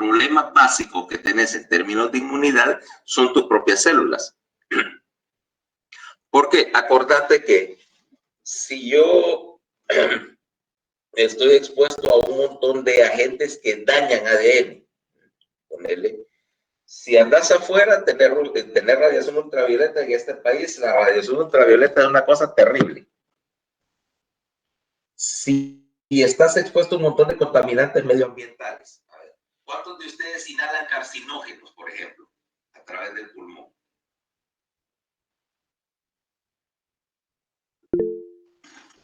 problema básico que tenés en términos de inmunidad son tus propias células. Porque acordate que si yo estoy expuesto a un montón de agentes que dañan ADN, ponele, si andas afuera, tener radiación ultravioleta en este país, la radiación ultravioleta es una cosa terrible. Si estás expuesto a un montón de contaminantes medioambientales, a ver, ¿cuántos de ustedes inhalan carcinógenos, por ejemplo, a través del pulmón?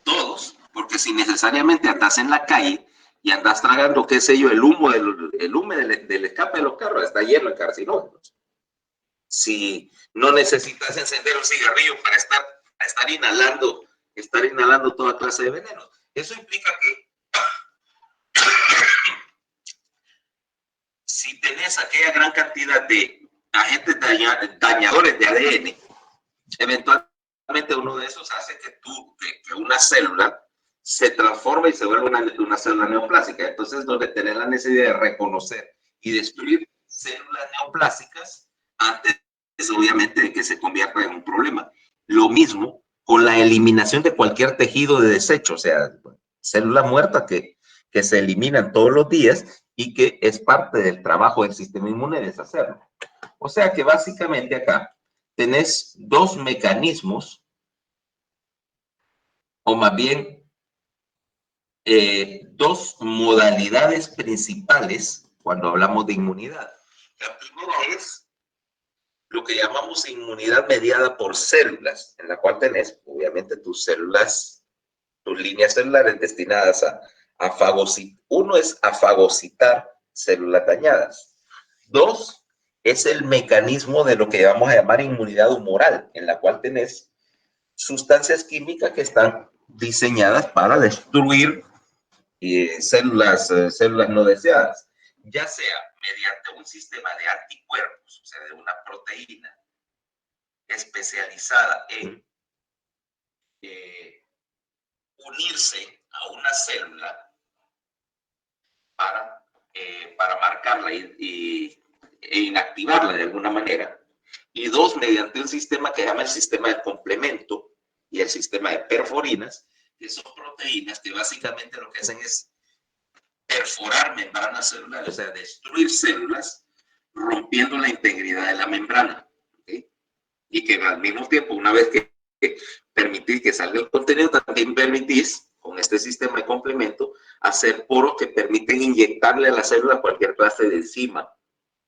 Todos, porque si necesariamente andas en la calle y andas tragando, qué sé yo, el humo del escape de los carros, está lleno de carcinógenos. Si no necesitas encender un cigarrillo para estar inhalando toda clase de venenos. Eso implica que si tenés aquella gran cantidad de agentes dañadores de ADN, eventualmente uno de esos hace que una célula se transforme y se vuelva una célula neoplásica. Entonces, donde tenés la necesidad de reconocer y destruir células neoplásicas antes, obviamente, de que se convierta en un problema. Lo mismo con la eliminación de cualquier tejido de desecho, o sea, células muertas que se eliminan todos los días y que es parte del trabajo del sistema inmune deshacerlo. O sea que básicamente acá tenés dos mecanismos, o más bien dos modalidades principales cuando hablamos de inmunidad. La primera es lo que llamamos inmunidad mediada por células, en la cual tenés, obviamente, tus células, tus líneas celulares destinadas a fagocitar. Uno es a fagocitar células dañadas. Dos, es el mecanismo de lo que vamos a llamar inmunidad humoral, en la cual tenés sustancias químicas que están diseñadas para destruir células no deseadas, ya sea mediante un sistema de anticuerpos, o sea, de una proteína especializada en unirse a una célula para marcarla e inactivarla de alguna manera. Y dos, mediante un sistema que se llama el sistema de complemento y el sistema de perforinas, que son proteínas que básicamente lo que hacen es perforar membranas celulares, o sea, destruir células, rompiendo la integridad de la membrana. ¿Okay? Y que al mismo tiempo, una vez que permitís que salga el contenido, también permitís, con este sistema de complemento, hacer poros que permiten inyectarle a la célula cualquier clase de enzima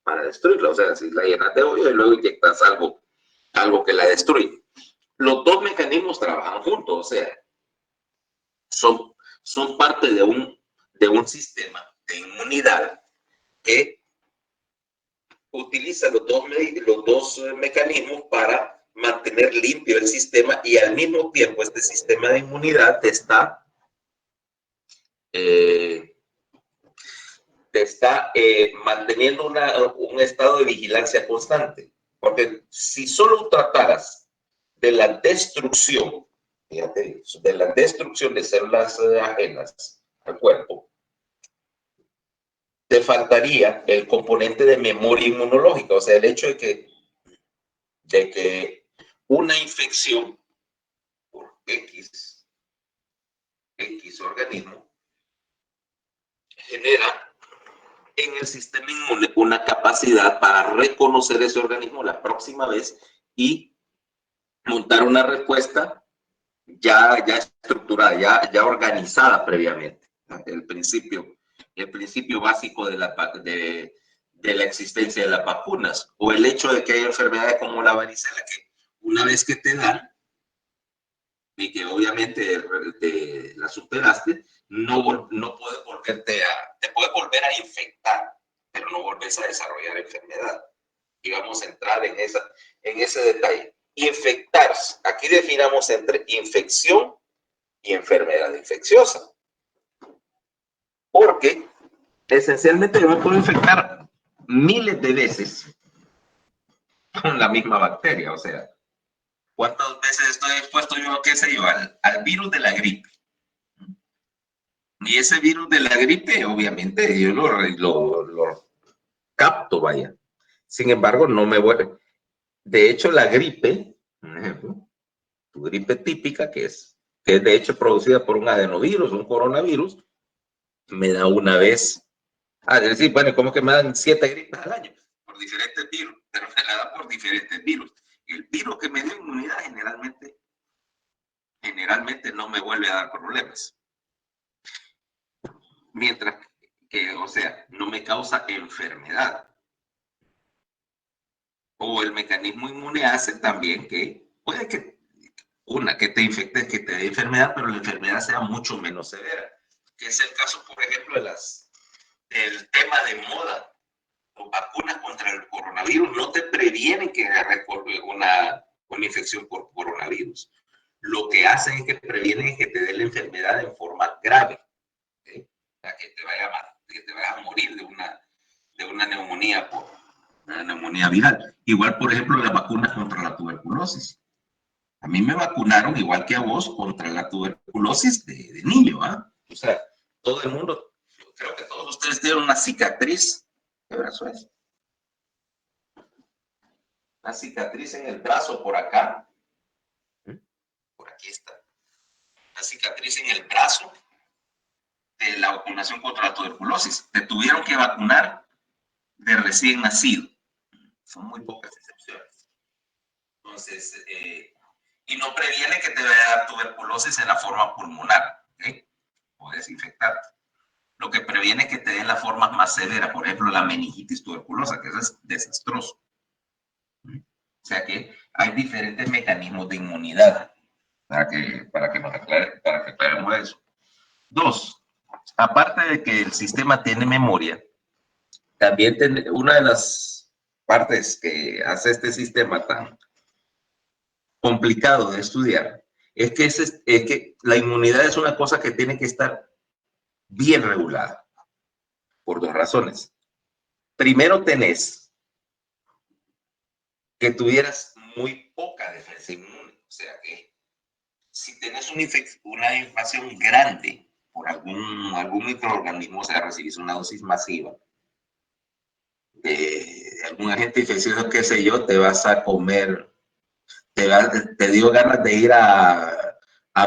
para destruirla. O sea, si la llenas de hoyo y luego inyectas algo que la destruye. Los dos mecanismos trabajan juntos, o sea, son parte de un sistema de inmunidad que utiliza los dos mecanismos para mantener limpio el sistema, y al mismo tiempo este sistema de inmunidad te está manteniendo un estado de vigilancia constante. Porque si solo trataras de la destrucción, fíjate, de la destrucción de células ajenas al cuerpo, te faltaría el componente de memoria inmunológica, o sea, el hecho de que una infección por X organismo genera en el sistema inmune una capacidad para reconocer ese organismo la próxima vez y montar una respuesta ya estructurada, ya organizada previamente. El principio básico de la existencia de las vacunas, o el hecho de que hay enfermedades como la varicela, que una vez que te dan y que obviamente la superaste, no puedes te puedes volver a infectar, pero no volvés a desarrollar enfermedad. Y vamos a entrar en ese detalle. Infectarse, aquí definamos entre infección y enfermedad infecciosa. Porque esencialmente yo me puedo infectar miles de veces con la misma bacteria. O sea, ¿cuántas veces estoy expuesto yo, qué sé yo, al virus de la gripe? Y ese virus de la gripe, obviamente, yo lo capto, vaya. Sin embargo, no me vuelve. De hecho, la gripe, por ejemplo, tu gripe típica, que es de hecho producida por un adenovirus, un coronavirus, me da una vez. Es decir, bueno, ¿cómo que me dan 7 gripes al año? Por diferentes virus, pero me la da por diferentes virus. El virus que me dio inmunidad generalmente no me vuelve a dar problemas. Mientras que, o sea, no me causa enfermedad. O el mecanismo inmune hace también que puede que te infectes, que te dé enfermedad, pero la enfermedad sea mucho menos severa. Que es el caso, por ejemplo, del tema de moda. Las vacunas contra el coronavirus no te previenen que agarres una infección por coronavirus. Lo que hacen es que previenen es que te dé la enfermedad en forma grave. ¿Okay? O sea, que te vayas a morir de una neumonía por una neumonía viral. Igual, por ejemplo, las vacunas contra la tuberculosis. A mí me vacunaron, igual que a vos, contra la tuberculosis de niño. O sea, todo el mundo, creo que todos ustedes tienen una cicatriz. ¿Qué brazo es? Una cicatriz en el brazo por acá. Por aquí está. Una cicatriz en el brazo de la vacunación contra la tuberculosis. Te tuvieron que vacunar de recién nacido. Son muy pocas excepciones. Entonces, y no previene que te vaya a dar tuberculosis en la forma pulmonar. ¿Okay? Puedes infectarte. Lo que previene es que te den las formas más severas, por ejemplo, la meningitis tuberculosa, que eso es desastroso. O sea que hay diferentes mecanismos de inmunidad para que aclaremos eso. Dos, aparte de que el sistema tiene memoria, también una de las partes que hace este sistema tan complicado de estudiar es que la inmunidad es una cosa que tiene que estar bien regulada por dos razones. Primero, tenés que tuvieras muy poca defensa inmune, o sea que si tenés una infección grande por algún microorganismo, o sea, recibís una dosis masiva de algún agente infeccioso, qué sé yo, te vas a comer, te dio ganas de ir a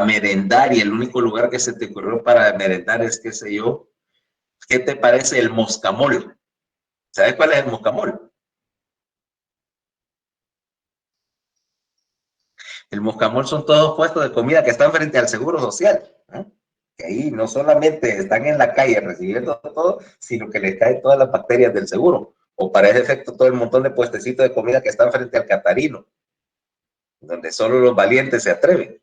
merendar y el único lugar que se te ocurrió para merendar es, qué sé yo, ¿qué te parece el moscamol? ¿Sabes cuál es el moscamol? El moscamol son todos puestos de comida que están frente al Seguro Social, ¿no? Que ahí no solamente están en la calle recibiendo todo, sino que les caen todas las bacterias del seguro. O para ese efecto, todo el montón de puestecitos de comida que están frente al Catarino, donde solo los valientes se atreven.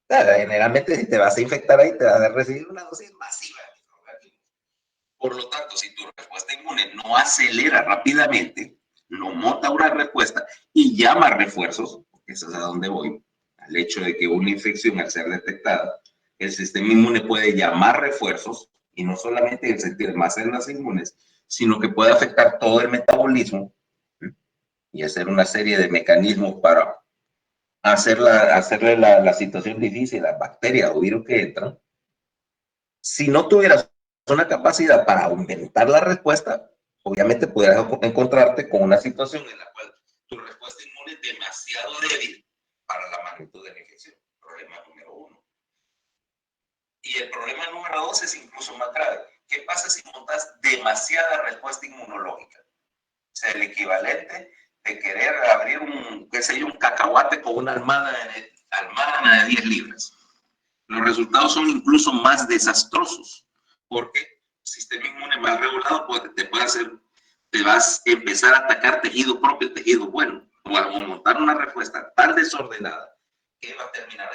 Claro, generalmente, si te vas a infectar ahí, te vas a recibir una dosis masiva de microorganismos. Por lo tanto, si tu respuesta inmune no acelera rápidamente, no monta una respuesta y llama refuerzos, porque eso es a donde voy, al hecho de que una infección, al ser detectada, el sistema inmune puede llamar refuerzos, y no solamente en el sentido de más células inmunes, sino que puede afectar todo el metabolismo y hacer una serie de mecanismos para hacerle la situación difícil a bacterias o virus que entran. Si no tuvieras una capacidad para aumentar la respuesta, obviamente pudieras encontrarte con una situación en la cual tu respuesta inmune es demasiado débil para la magnitud de la infección. Problema número uno. Y el problema número dos es incluso más grave. ¿Qué pasa si montas demasiada respuesta inmunológica? O sea, el equivalente de querer abrir un cacahuate con una almada de 10 libras. Los resultados son incluso más desastrosos, porque el sistema inmune más regulado te vas a empezar a atacar tejido propio, tejido bueno, o a montar una respuesta tan desordenada que va a terminar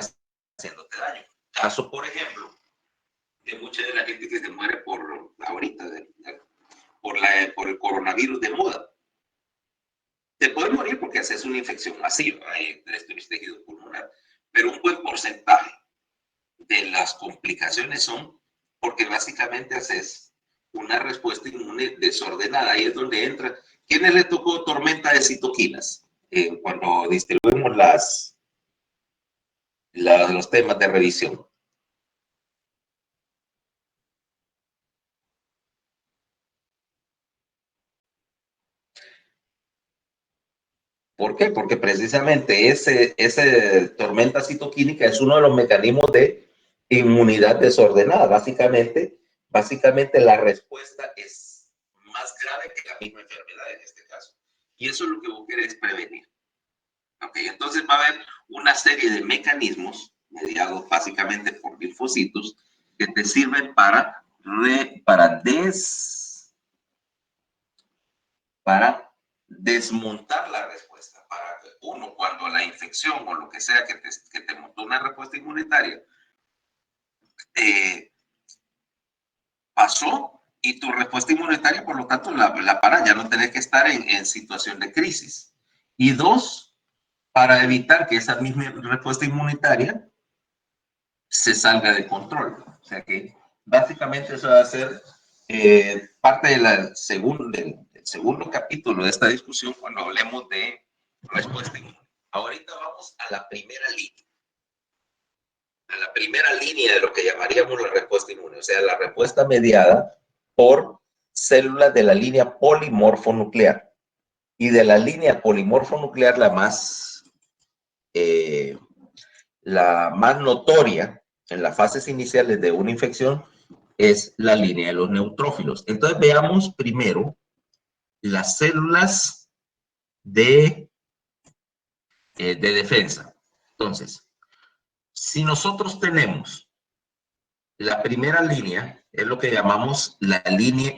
haciéndote daño. Caso, por ejemplo, de mucha de la gente que se muere por el coronavirus de moda. Te puede morir porque haces una infección masiva y destruís tejido pulmonar, pero un buen porcentaje de las complicaciones son porque básicamente haces una respuesta inmune desordenada. Ahí es donde entra. ¿Quiénes le tocó tormenta de citoquinas? Cuando distribuimos los temas de revisión. ¿Por qué? Porque precisamente ese tormenta citoquínica es uno de los mecanismos de inmunidad desordenada. Básicamente la respuesta es más grave que la misma enfermedad en este caso. Y eso es lo que vos querés prevenir. Okay, entonces va a haber una serie de mecanismos mediados básicamente por linfocitos que te sirven para desmontar la respuesta. Para que uno, cuando la infección o lo que sea que te montó una respuesta inmunitaria pasó y tu respuesta inmunitaria, por lo tanto, la para, ya no tenés que estar en situación de crisis. Y dos, para evitar que esa misma respuesta inmunitaria se salga de control. O sea que básicamente eso va a ser parte del segundo capítulo de esta discusión cuando hablemos de respuesta inmune. Ahorita vamos a la primera línea. A la primera línea de lo que llamaríamos la respuesta inmune, o sea, la respuesta mediada por células de la línea polimorfonuclear. Y de la línea polimorfonuclear, la más notoria en las fases iniciales de una infección es la línea de los neutrófilos. Entonces veamos primero las células de defensa. Entonces, si nosotros tenemos la primera línea, es lo que llamamos la línea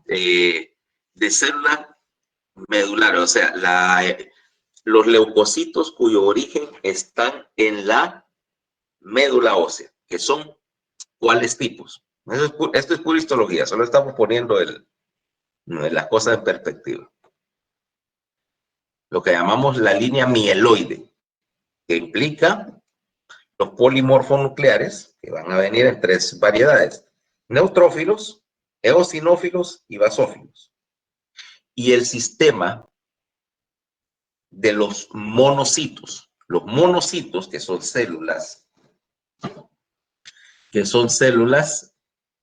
de célula medular, o sea, los leucocitos cuyo origen están en la médula ósea, que son ¿cuáles tipos? Esto es pura histología, solo estamos poniendo las cosas en perspectiva. Lo que llamamos la línea mieloide, que implica los polimorfonucleares, que van a venir en tres variedades: neutrófilos, eosinófilos y basófilos. Y el sistema de los monocitos. Los monocitos, que son células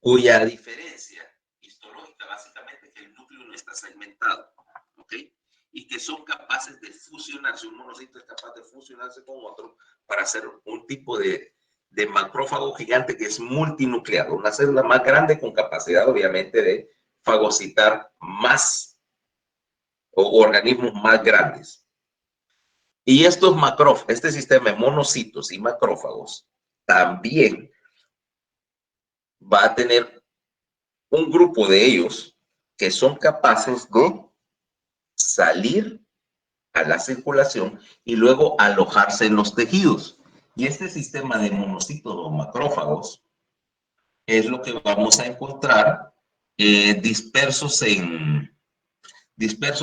cuya diferencia histológica básicamente es que el núcleo no está segmentado, ¿ok? Y que son capaces de fusionarse. Un monocito es capaz de fusionarse con otro para hacer un tipo de macrófago gigante que es multinucleado, una célula más grande con capacidad obviamente de fagocitar más o organismos más grandes. Y este sistema de monocitos y macrófagos también va a tener un grupo de ellos que son capaces de salir a la circulación y luego alojarse en los tejidos. Y este sistema de monocitos o macrófagos es lo que vamos a encontrar dispersos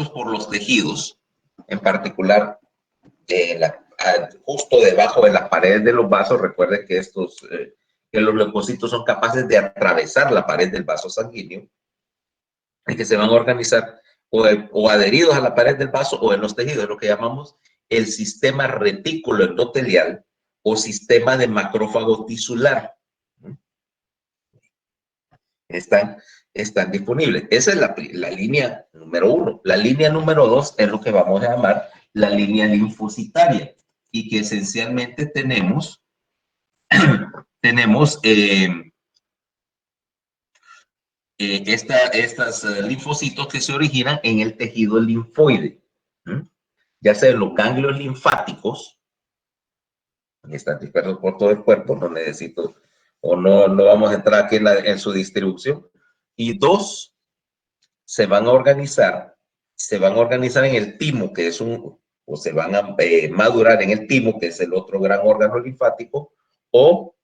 por los tejidos, en particular justo debajo de las paredes de los vasos. Recuerden que que los leucocitos son capaces de atravesar la pared del vaso sanguíneo y que se van a organizar o adheridos a la pared del vaso o en los tejidos, lo que llamamos el sistema retículo endotelial o sistema de macrófago tisular. Están disponibles. Esa es la línea número 1. La línea número 2 es lo que vamos a llamar la línea linfocitaria, y que esencialmente tenemos estas linfocitos que se originan en el tejido linfoide, ya sea en los ganglios linfáticos, que están dispersos por todo el cuerpo, no necesito, o no vamos a entrar aquí en su distribución. Y dos, se van a organizar en el timo, que es o se van a madurar en el timo, que es el otro gran órgano linfático, o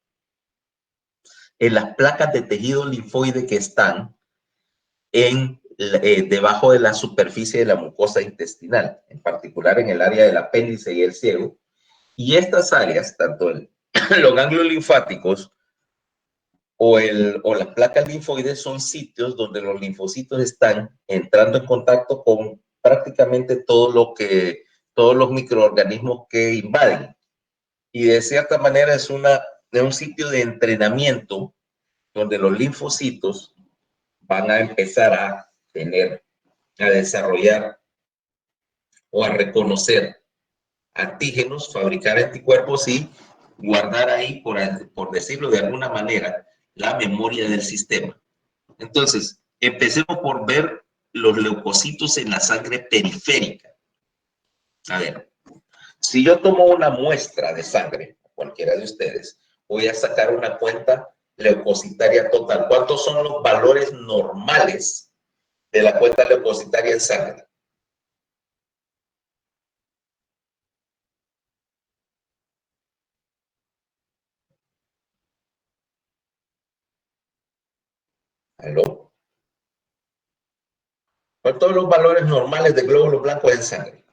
en las placas de tejido linfoide que están debajo de la superficie de la mucosa intestinal, en particular en el área del apéndice y el ciego. Y estas áreas, tanto los ganglios linfáticos o las placas linfoides, son sitios donde los linfocitos están entrando en contacto con prácticamente todos los microorganismos que invaden. Y de cierta manera es un sitio de entrenamiento donde los linfocitos van a empezar a tener a desarrollar o a reconocer antígenos, fabricar anticuerpos y guardar ahí, por decirlo de alguna manera, la memoria del sistema. Entonces, empecemos por ver los leucocitos en la sangre periférica. A ver, si yo tomo una muestra de sangre, cualquiera de ustedes, voy a sacar una cuenta leucocitaria total. ¿Cuántos son los valores normales de la cuenta leucocitaria en sangre? ¿Aló? ¿Cuántos son los valores normales de glóbulos blancos en sangre?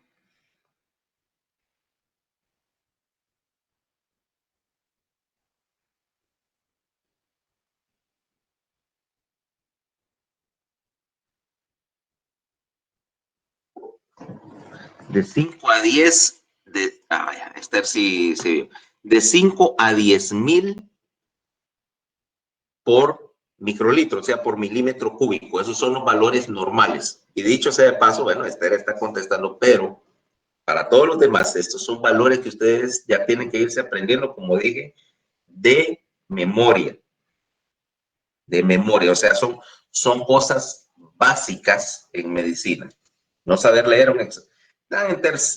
De 5 a 10, Esther sí, de 5 a 10,000 por microlitro, o sea, por milímetro cúbico. Esos son los valores normales. Y dicho sea de paso, bueno, Esther está contestando, pero para todos los demás, estos son valores que ustedes ya tienen que irse aprendiendo, como dije, de memoria. De memoria, o sea, son cosas básicas en medicina. No saber leer un examen.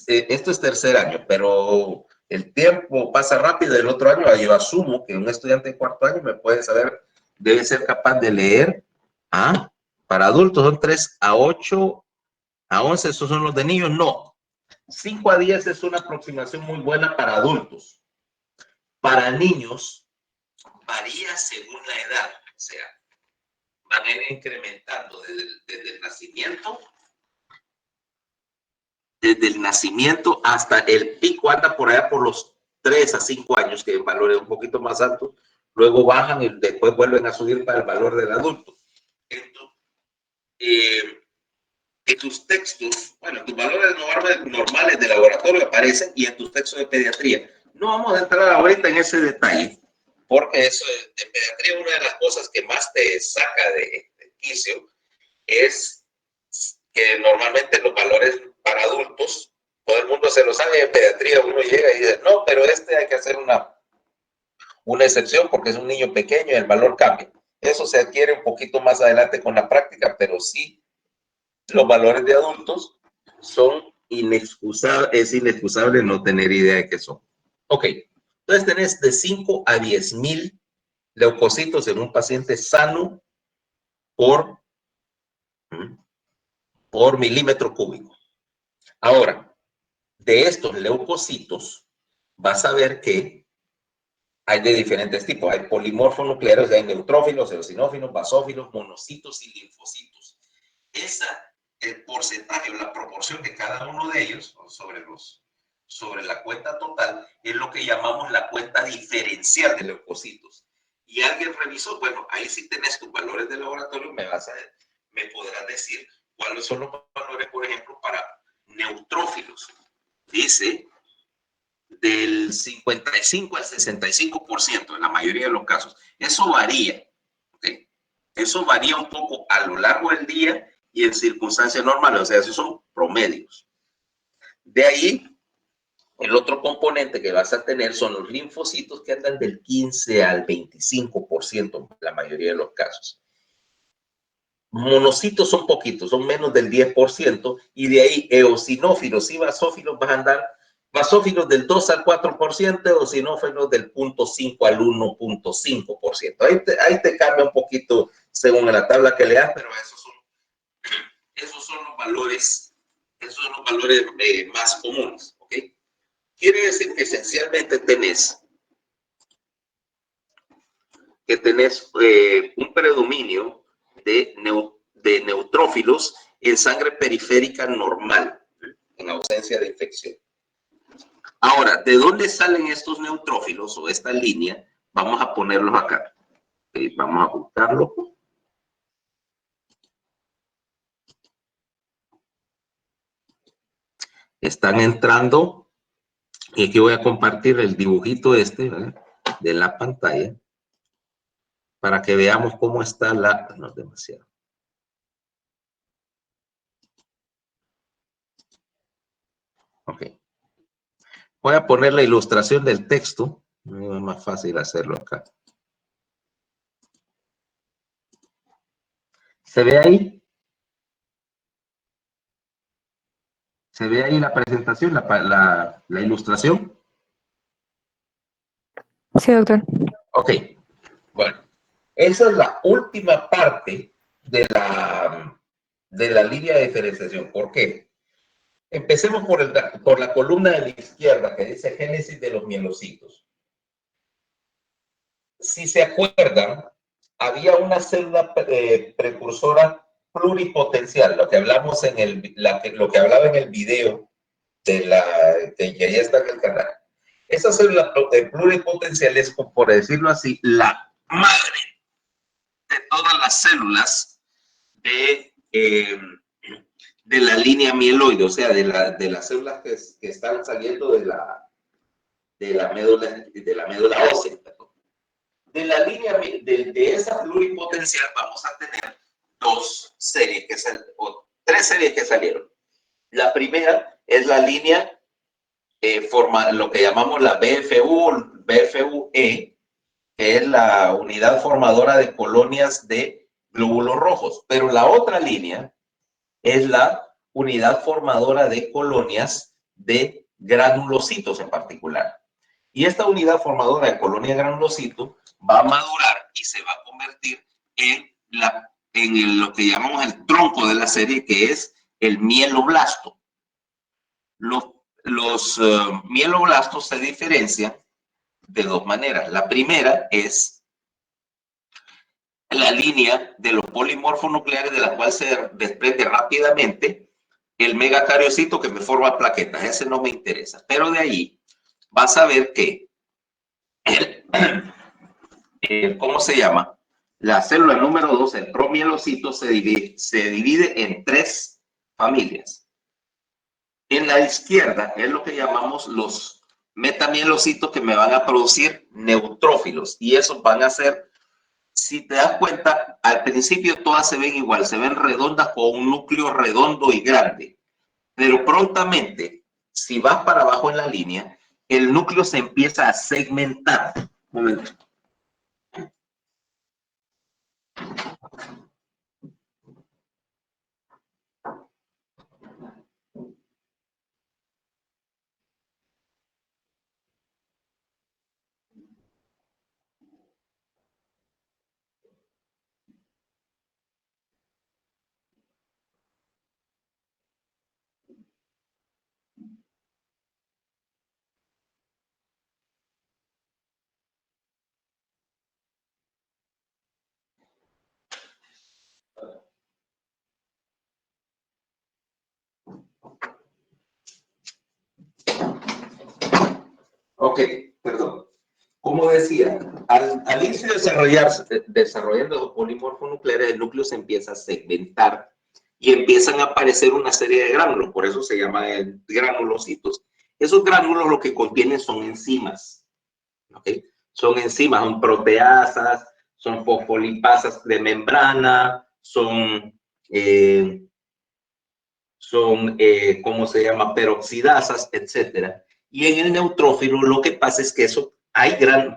Esto es tercer año, pero el tiempo pasa rápido. El otro año yo asumo que un estudiante de cuarto año me puede saber, debe ser capaz de leer. Para adultos son 3 a 8 a 11, esos son los de niños. No, 5 a 10 es una aproximación muy buena para adultos. Para niños varía según la edad, o sea, van a ir incrementando desde el nacimiento. Desde el nacimiento hasta el pico anda por allá por los 3 a 5 años, que el valor es un poquito más alto, luego bajan y después vuelven a subir para el valor del adulto. Entonces, en tus textos, bueno, tus valores normales de laboratorio aparecen y en tus textos de pediatría. No vamos a entrar ahorita en ese detalle, porque eso de pediatría, una de las cosas que más te saca de quicio es que normalmente los valores para adultos, todo el mundo se los sabe. En pediatría uno llega y dice, no, pero hay que hacer una excepción porque es un niño pequeño y el valor cambia. Eso se adquiere un poquito más adelante con la práctica, pero sí, los valores de adultos son inexcusables, es inexcusable no tener idea de qué son. Ok, entonces tenés de 5 a 10,000 leucocitos en un paciente sano por milímetro cúbico. Ahora, de estos leucocitos, vas a ver que hay de diferentes tipos. Hay polimorfonucleares, hay neutrófilos, eosinófilos, basófilos, monocitos y linfocitos. El porcentaje o la proporción de cada uno de ellos sobre la cuenta total es lo que llamamos la cuenta diferencial de leucocitos. Y alguien revisó, bueno, ahí sí tenés tus valores de laboratorio, me podrás decir cuáles son los valores, por ejemplo, para neutrófilos. Dice del 55 al 65% en la mayoría de los casos. Eso varía, ¿okay? Eso varía un poco a lo largo del día y en circunstancias normales, o sea, esos son promedios. De ahí, el otro componente que vas a tener son los linfocitos, que andan del 15 al 25% en la mayoría de los casos. Monocitos son poquitos, son menos del 10%, y de ahí eosinófilos y basófilos van a andar, basófilos del 2 al 4%, eosinófilos del 0.5 al 1.5%. Ahí te cambia un poquito según la tabla que leas, pero esos son los valores, más comunes, ¿ok? Quiere decir que esencialmente tenés un predominio de neutrófilos en sangre periférica normal, en ausencia de infección. Ahora, ¿de dónde salen estos neutrófilos o esta línea? Vamos a ponerlos acá. Vamos a buscarlo. Están entrando, y aquí voy a compartir el dibujito de la pantalla para que veamos cómo está no es demasiado. Ok. Voy a poner la ilustración del texto. Es más fácil hacerlo acá. ¿Se ve ahí? ¿Se ve ahí la presentación, la ilustración? Sí, doctor. Ok. Bueno, esa es la última parte de la línea de diferenciación. ¿Por qué? Empecemos por la columna de la izquierda que dice génesis de los mielocitos. Si se acuerdan, había una célula precursora pluripotencial, lo que hablamos lo que hablaba en el video que ya está en el canal. Esa célula pluripotencial es, por decirlo así, la madre de todas las células de la línea mieloide, o sea, de las células que están saliendo de la médula ósea. De la línea de esa pluripotencial vamos a tener tres series que salieron. La primera es la línea lo que llamamos la BFU-E, que es la unidad formadora de colonias de glóbulos rojos. Pero la otra línea es la unidad formadora de colonias de granulocitos en particular. Y esta unidad formadora de colonia de granulocitos va a madurar y se va a convertir en lo que llamamos el tronco de la serie, que es el mieloblasto. Los mieloblastos se diferencian de dos maneras. La primera es la línea de los polimorfos nucleares, de la cual se desprende rápidamente el megacariocito que me forma plaquetas. Ese no me interesa. Pero de ahí vas a ver que ¿cómo se llama? La célula número 2, el promielocito, se divide en tres familias. En la izquierda es lo que llamamos los metamielocitos, que me van a producir neutrófilos, y esos van a ser, si te das cuenta, al principio todas se ven igual, se ven redondas con un núcleo redondo y grande, pero prontamente, si vas para abajo en la línea, el núcleo se empieza a segmentar. Un momento. Ok, perdón. Como decía, al irse desarrollando los polimorfos nucleares, el núcleo se empieza a segmentar y empiezan a aparecer una serie de gránulos, por eso se llaman granulocitos. Esos gránulos lo que contienen son enzimas, ¿ok? Son enzimas, son proteasas, son fosfolipasas de membrana, ¿cómo se llama? Peroxidasas, etcétera. Y en el neutrófilo lo que pasa es que eso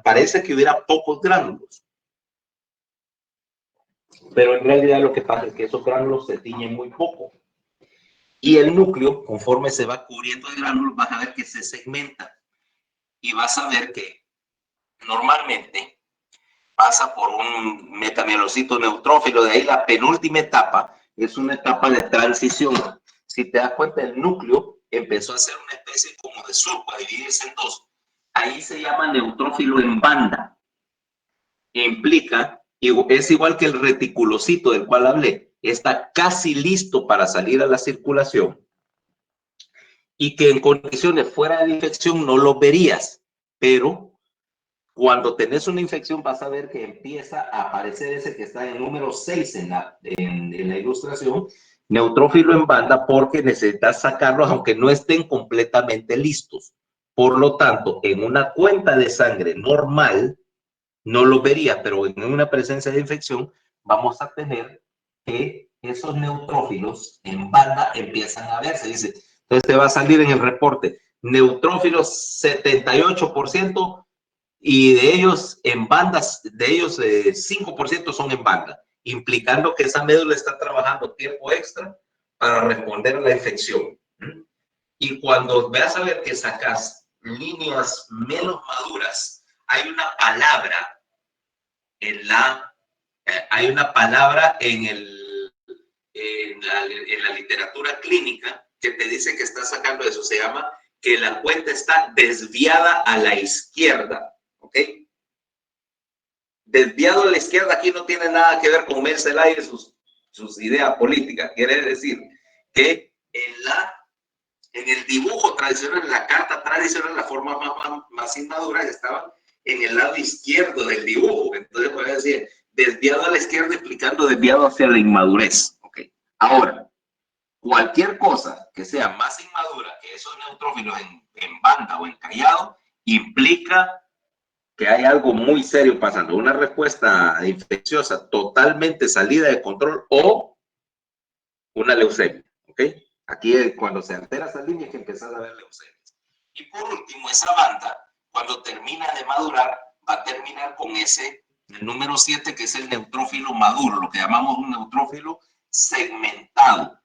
parece que hubiera pocos gránulos, pero en realidad lo que pasa es que esos gránulos se tiñen muy poco. Y el núcleo, conforme se va cubriendo de gránulos, vas a ver que se segmenta. Y vas a ver que normalmente pasa por un metamielocito neutrófilo. De ahí la penúltima etapa es una etapa de transición. Si te das cuenta, el núcleo empezó a ser una especie como de surco, a dividirse en dos. Ahí se llama neutrófilo en banda. Implica, es igual que el reticulocito del cual hablé, está casi listo para salir a la circulación y que en condiciones fuera de infección no lo verías, pero cuando tenés una infección vas a ver que empieza a aparecer ese que está en el número 6 en la ilustración, neutrófilo en banda, porque necesitas sacarlos aunque no estén completamente listos. Por lo tanto, en una cuenta de sangre normal no lo vería, pero en una presencia de infección vamos a tener que esos neutrófilos en banda empiezan a verse. Dice, Entonces te va a salir en el reporte neutrófilos 78% y de ellos en bandas, de ellos 5% son en banda, implicando que esa médula está trabajando tiempo extra para responder a la infección. Y cuando veas a ver que sacas líneas menos maduras, hay una palabra en la, en la literatura clínica que te dice que está sacando eso. Se llama que la cuenta está desviada a la izquierda. ¿Ok? Desviado a la izquierda aquí no tiene nada que ver con Mercelay y sus ideas políticas. Quiere decir que en el dibujo tradicional, en la carta tradicional, la forma más inmadura estaba en el lado izquierdo del dibujo. Entonces puedes decir desviado a la izquierda, explicando desviado hacia la inmadurez. Okay. Ahora, cualquier cosa que sea más inmadura que esos neutrófilos en banda o encallado, implica que hay algo muy serio pasando, una respuesta infecciosa totalmente salida de control o una leucemia. ¿Ok? Aquí cuando se altera esa línea es que empiezas a ver leucemias. Y por último, esa banda, cuando termina de madurar, va a terminar con el número 7, que es el neutrófilo maduro, lo que llamamos un neutrófilo segmentado,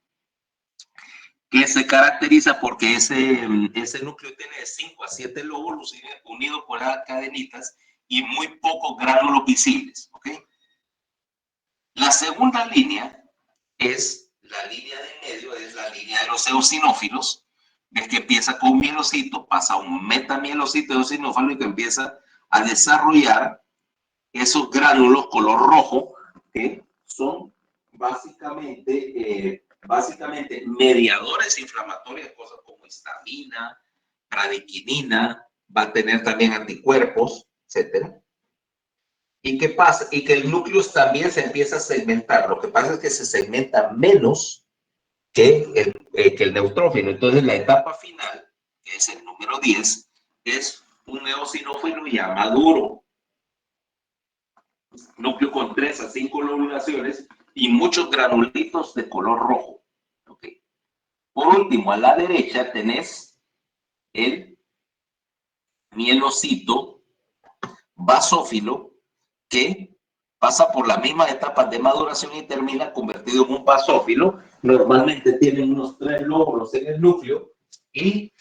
que se caracteriza porque ese núcleo tiene de 5 a 7 lóbulos unidos por cadenitas y muy pocos gránulos visibles. ¿Ok? La segunda línea es la línea de medio, es la línea de los eosinófilos, es que empieza con un mielocito, pasa a un metamielocito eosinófilo y que empieza a desarrollar esos gránulos color rojo, que son básicamente mediadores inflamatorios, cosas como histamina, radiquinina, va a tener también anticuerpos, etcétera. ¿Y qué pasa? Y que el núcleo también se empieza a segmentar. Lo que pasa es que se segmenta menos que el neutrófilo. Entonces, la etapa final, que es el número 10, es un eosinófilo ya maduro. Núcleo con 3 a 5 lobulaciones y muchos granulitos de color rojo. Okay. Por último, a la derecha tenés el mielocito basófilo, que pasa por las mismas etapas de maduración y termina convertido en un basófilo. Normalmente tienen unos 3 lóbulos en el núcleo y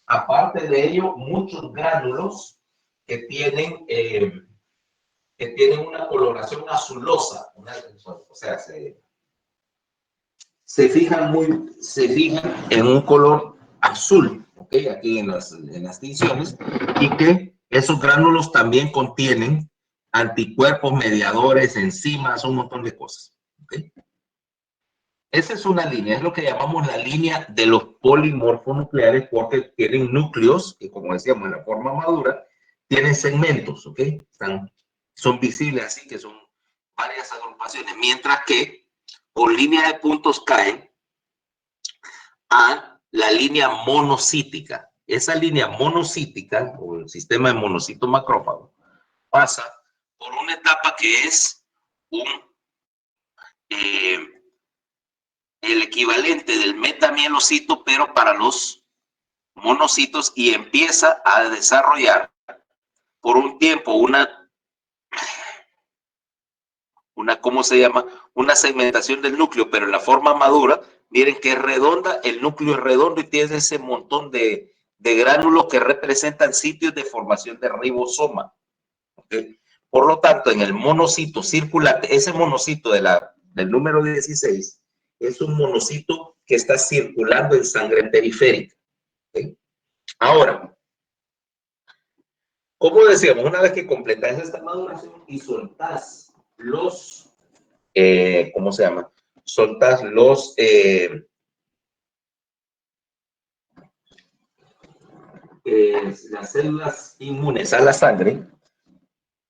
aparte de ello muchos gránulos que tienen una coloración azulosa, o sea, se fijan en un color azul, ¿okay? Aquí en las tinciones, y que esos gránulos también contienen anticuerpos, mediadores, enzimas, un montón de cosas. ¿Okay? Esa es una línea, es lo que llamamos la línea de los polimorfonucleares, porque tienen núcleos que, como decíamos, en la forma madura, tienen segmentos, ¿ok? Son visibles así, que son varias agrupaciones, mientras que por línea de puntos caen a la línea monocítica. Esa línea monocítica, o el sistema de monocito macrófago, pasa por una etapa que es el equivalente del metamielocito, pero para los monocitos, y empieza a desarrollar por un tiempo ¿cómo se llama? Una segmentación del núcleo, pero en la forma madura. Miren que es redonda, el núcleo es redondo y tiene ese montón de gránulos que representan sitios de formación de ribosoma. ¿Okay? Por lo tanto, en el monocito circulante, ese monocito del número 16 es un monocito que está circulando en sangre periférica. ¿Okay? Ahora, como decíamos, una vez que completas esta maduración y soltás ¿cómo se llama? Soltás las células inmunes a la sangre,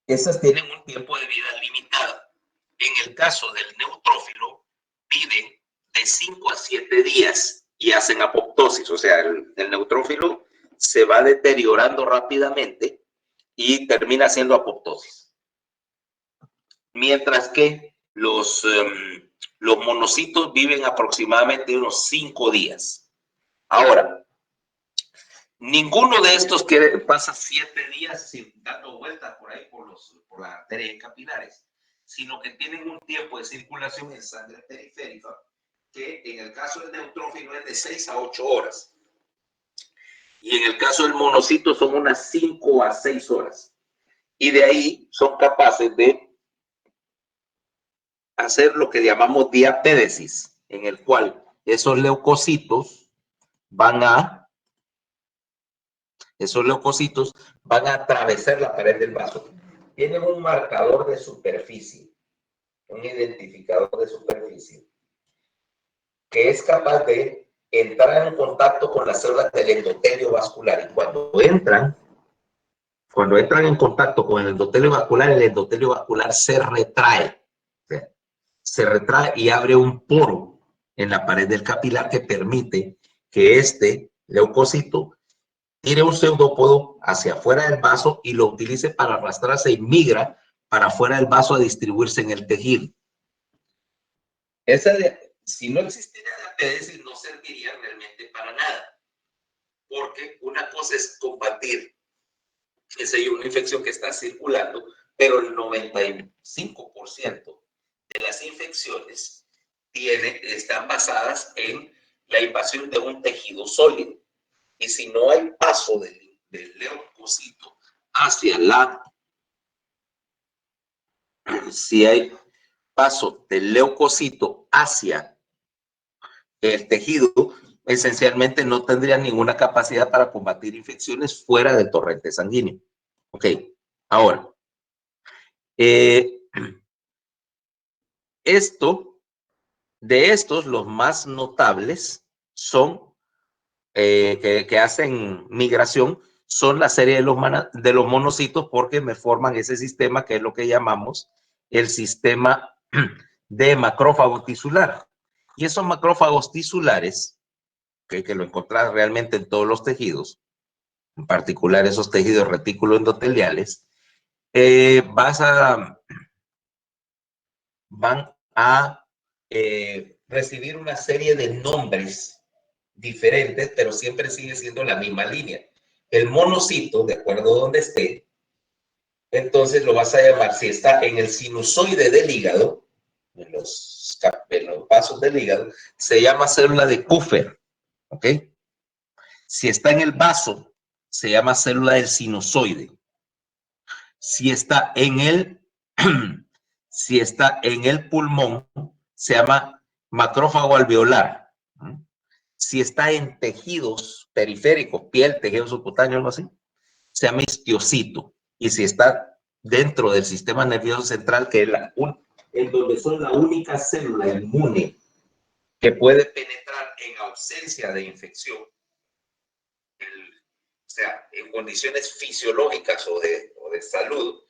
esas tienen un tiempo de vida limitada. En el caso del neutrófilo, viven de 5 a 7 días y hacen apoptosis, o sea, el neutrófilo se va deteriorando rápidamente y termina haciendo apoptosis. Mientras que los monocitos viven aproximadamente unos 5 días. Ahora, ninguno de estos pasa 7 días sin dando vueltas por ahí por las arterias capilares, sino que tienen un tiempo de circulación en sangre periférica que en el caso del neutrófilo es de 6 a 8 horas. Y en el caso del monocito son unas 5 a 6 horas. Y de ahí son capaces de hacer lo que llamamos diapédesis, en el cual esos leucocitos van a atravesar la pared del vaso. Tienen un marcador de superficie, un identificador de superficie, que es capaz de entrar en contacto con las células del endotelio vascular. Y cuando entran en contacto con el endotelio vascular se retrae. Se retrae y abre un poro en la pared del capilar que permite que este leucocito tire un pseudópodo hacia afuera del vaso y lo utilice para arrastrarse y migra para afuera del vaso a distribuirse en el tejido. Si no existiera diapédesis, no serviría realmente para nada, porque una cosa es combatir una infección que está circulando, pero el 95% de las infecciones están basadas en la invasión de un tejido sólido. Y si no hay paso del leucocito hacia si hay paso del leucocito hacia el tejido, esencialmente no tendría ninguna capacidad para combatir infecciones fuera del torrente sanguíneo. Ok, ahora, de estos, los más notables son, que hacen migración, son la serie de los monocitos, porque me forman ese sistema que es lo que llamamos el sistema de macrófago tisular. Y esos macrófagos tisulares, que lo encontrás realmente en todos los tejidos, en particular esos tejidos retículo-endoteliales, van a recibir una serie de nombres diferentes, pero siempre sigue siendo la misma línea. El monocito, de acuerdo a donde esté, entonces lo vas a llamar, si está en el sinusoide del hígado, en los vasos del hígado, se llama célula de Kupffer, ¿ok? Si está en el vaso, se llama célula del sinusoide. Si está en el pulmón, se llama macrófago alveolar. Si está en tejidos periféricos, piel, tejido subcutáneo, algo así, se llama histiocito. Y si está dentro del sistema nervioso central, que es en donde son la única célula inmune que puede penetrar en ausencia de infección, o sea, en condiciones fisiológicas o de salud,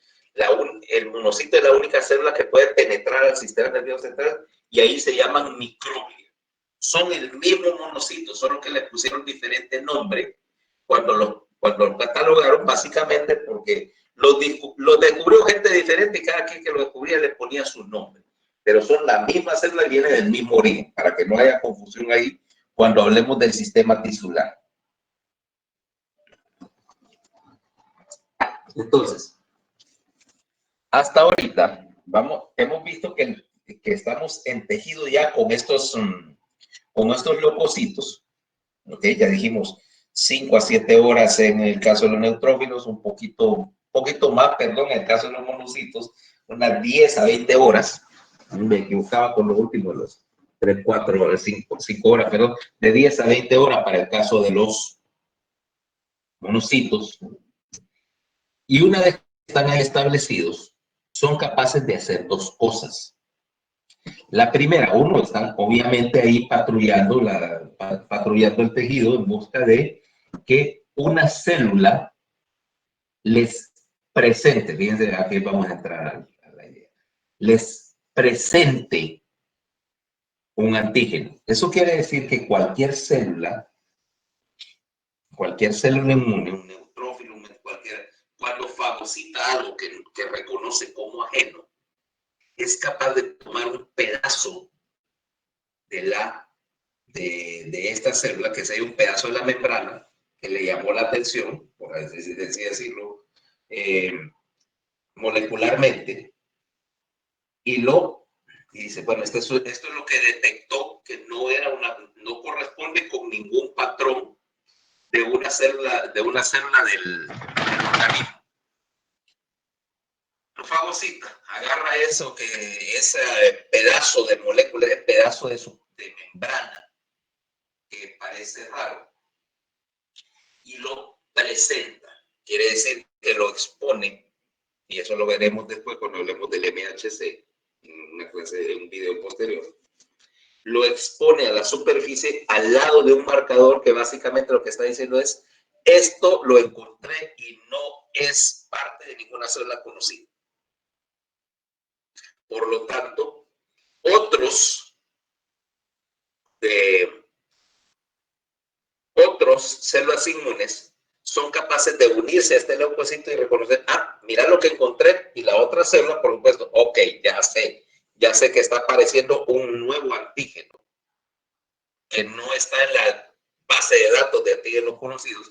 el monocito es la única célula que puede penetrar al sistema nervioso central, y ahí se llaman microglias. Son el mismo monocito, solo que le pusieron diferente nombre cuando lo catalogaron, básicamente porque lo descubrió gente diferente, y cada quien que lo descubría le ponía su nombre. Pero son la misma célula y viene del mismo origen, para que no haya confusión ahí cuando hablemos del sistema tisular. Entonces, hasta ahorita hemos visto que estamos en tejido ya con estos leucocitos, ¿ok? Ya dijimos 5 a 7 horas en el caso de los neutrófilos, un poquito más, perdón, en el caso de los monocitos, unas 10 a 20 horas. Me equivocaba con los últimos, los 3, 4, 5 horas, perdón, de 10 a 20 horas para el caso de los monocitos. Y una vez que están ahí establecidos, son capaces de hacer dos cosas. La primera, uno, están obviamente ahí patrullando el tejido en busca de que una célula les presente, fíjense, aquí vamos a entrar a la idea, les presente un antígeno. Eso quiere decir que cualquier célula inmune, un neutrófilo, cuando fagocita algo que reconoce como ajeno, es capaz de tomar un pedazo de de esta célula, que hay un pedazo de la membrana que le llamó la atención, por así decirlo, molecularmente, y dice, bueno, esto es lo que detectó, que no corresponde con ningún patrón de una célula del organismo. Fagocita, agarra ese pedazo de molécula, ese pedazo de membrana que parece raro, y lo presenta. Quiere decir que lo expone, y eso lo veremos después cuando hablemos del MHC, en una clase, en un video posterior. Lo expone a la superficie al lado de un marcador que básicamente lo que está diciendo es: esto lo encontré y no es parte de ninguna célula conocida. Por lo tanto, otros células inmunes son capaces de unirse a este leucocito y reconocer, mira lo que encontré, y la otra célula, por supuesto, ok, ya sé que está apareciendo un nuevo antígeno que no está en la base de datos de antígenos conocidos,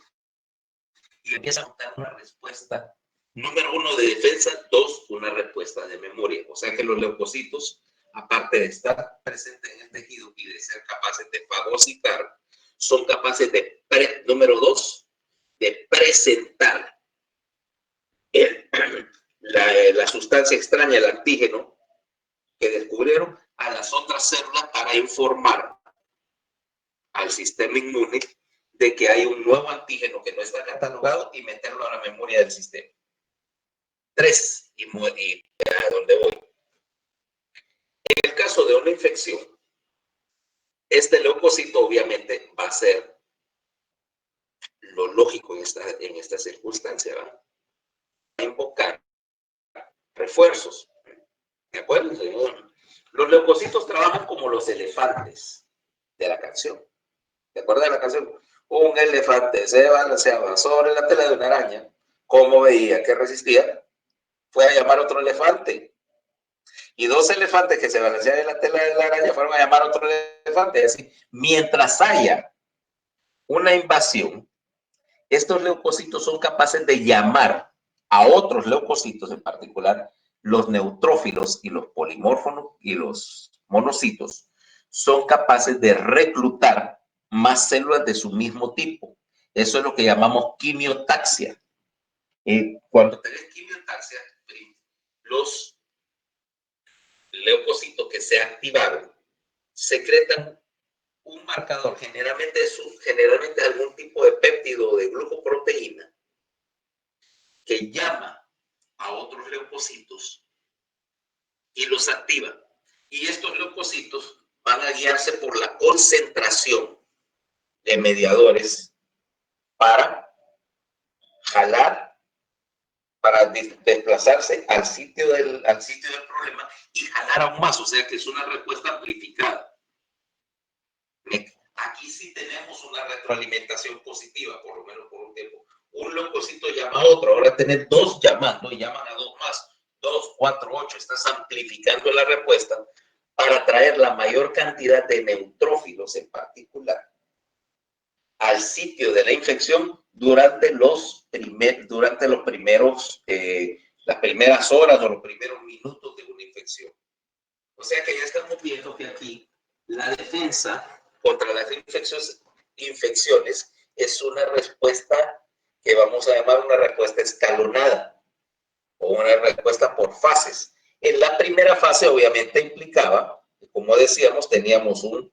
y empieza a montar una respuesta, número 1, de defensa, 2, una respuesta de memoria. O sea que los leucocitos, aparte de estar presentes en el tejido y de ser capaces de fagocitar, son capaces número 2, de presentar la sustancia extraña, el antígeno que descubrieron, a las otras células para informar al sistema inmune de que hay un nuevo antígeno que no está catalogado y meterlo a la memoria del sistema. 3, y a dónde voy. En el caso de una infección, este leucocito obviamente va a ser lo lógico en esta circunstancia, ¿va? A invocar refuerzos. ¿De acuerdo? Los leucocitos trabajan como los elefantes de la canción. ¿De acuerdo de la canción? Un elefante se balanceaba sobre la tela de una araña. ¿Cómo veía que resistía? Fue a llamar a otro elefante. Y 2 elefantes que se balanceaban en la tela de la araña fueron a llamar a otro elefante. Y así, mientras haya una invasión, estos leucocitos son capaces de llamar a otros leucocitos, en particular los neutrófilos y los polimórfonos y los monocitos, son capaces de reclutar más células de su mismo tipo. Eso es lo que llamamos quimiotaxia. Cuando tenés quimiotaxia, los leucocitos que se activaron secretan un marcador, generalmente algún tipo de péptido o de glucoproteína, que llama a otros leucocitos y los activa. Y estos leucocitos van a guiarse por la concentración de mediadores para jalar, para desplazarse al sitio del problema y jalar aún más. O sea que es una respuesta amplificada. Aquí sí tenemos una retroalimentación positiva, por lo menos por un tiempo. Un leucocito llama a otro, ahora tenés 2 llamando y llaman a 2 más. 2, 4, 8, estás amplificando la respuesta para traer la mayor cantidad de neutrófilos en particular al sitio de la infección durante las primeras horas o los primeros minutos de una infección. O sea que ya estamos viendo que aquí la defensa contra las infecciones es una respuesta que vamos a llamar una respuesta escalonada o una respuesta por fases. En la primera fase obviamente implicaba, como decíamos, teníamos un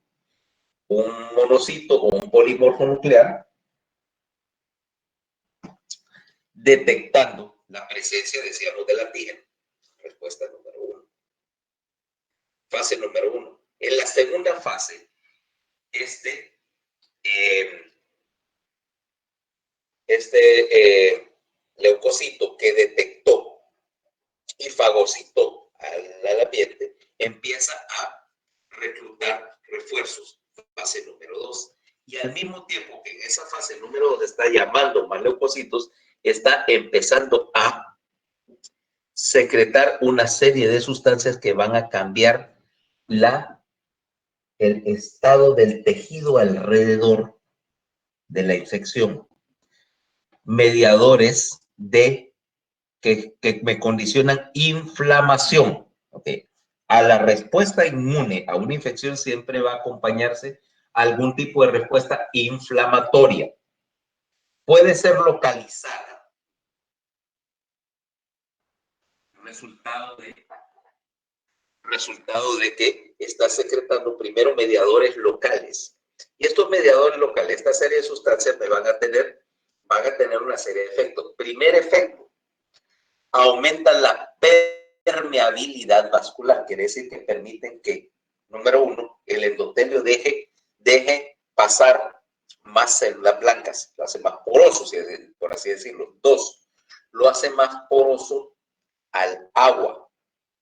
monocito o un polimorfo nuclear detectando la presencia, decíamos, del antígeno. Respuesta número 1. Fase número 1. En la segunda fase, leucocito que detectó y fagocitó al ambiente empieza a reclutar refuerzos. Fase número 2. Y al mismo tiempo que en esa fase número 2 está llamando más leucocitos, está empezando a secretar una serie de sustancias que van a cambiar la el estado del tejido alrededor de la infección. Mediadores que me condicionan inflamación. ¿Okay? A la respuesta inmune a una infección siempre va a acompañarse algún tipo de respuesta inflamatoria. Puede ser localizada. Resultado de que está secretando primero mediadores locales. Y estos mediadores locales, esta serie de sustancias van a tener una serie de efectos. Primer efecto, aumentan la permeabilidad vascular, quiere decir que permiten que, número uno, el endotelio deje pasar más células blancas, lo hace más poroso, por así decirlo. Dos, lo hace más poroso al agua.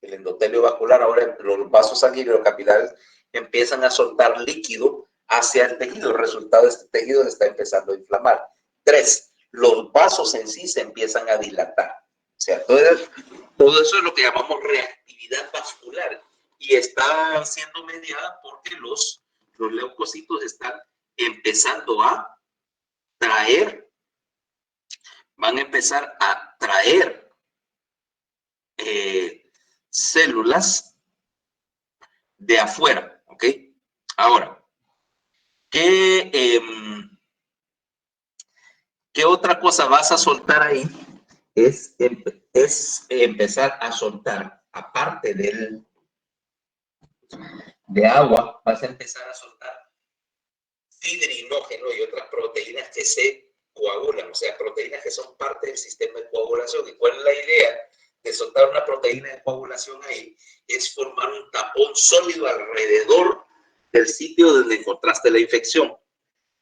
El endotelio vascular, ahora los vasos sanguíneos capilares empiezan a soltar líquido hacia el tejido. El resultado de este tejido se está empezando a inflamar. Tres, los vasos en sí se empiezan a dilatar. O sea, todo eso es lo que llamamos reactividad vascular y está siendo mediada porque los leucocitos están empezando a van a empezar a traer células de afuera, ¿ok? Ahora, ¿qué otra cosa vas a soltar ahí? Es empezar a soltar, aparte de agua, vas a empezar a soltar fibrinógeno y otras proteínas que se coagulan, o sea, proteínas que son parte del sistema de coagulación. ¿Y cuál es la idea de soltar una proteína de coagulación ahí? Es formar un tapón sólido alrededor del sitio donde encontraste la infección.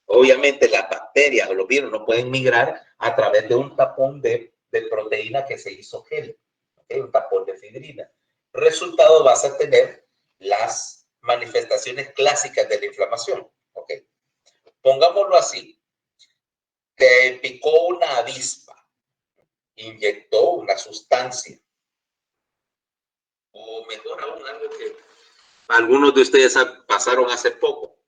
Obviamente las bacterias o los virus no pueden migrar a través de un tapón de proteína que se hizo gel, ¿okay? Un tapón de fibrina. Resultado, vas a tener las manifestaciones clásicas de la inflamación. ¿Okay? Pongámoslo así, te picó una avispa, inyectó una sustancia, o mejor aún, algo que algunos de ustedes pasaron hace poco,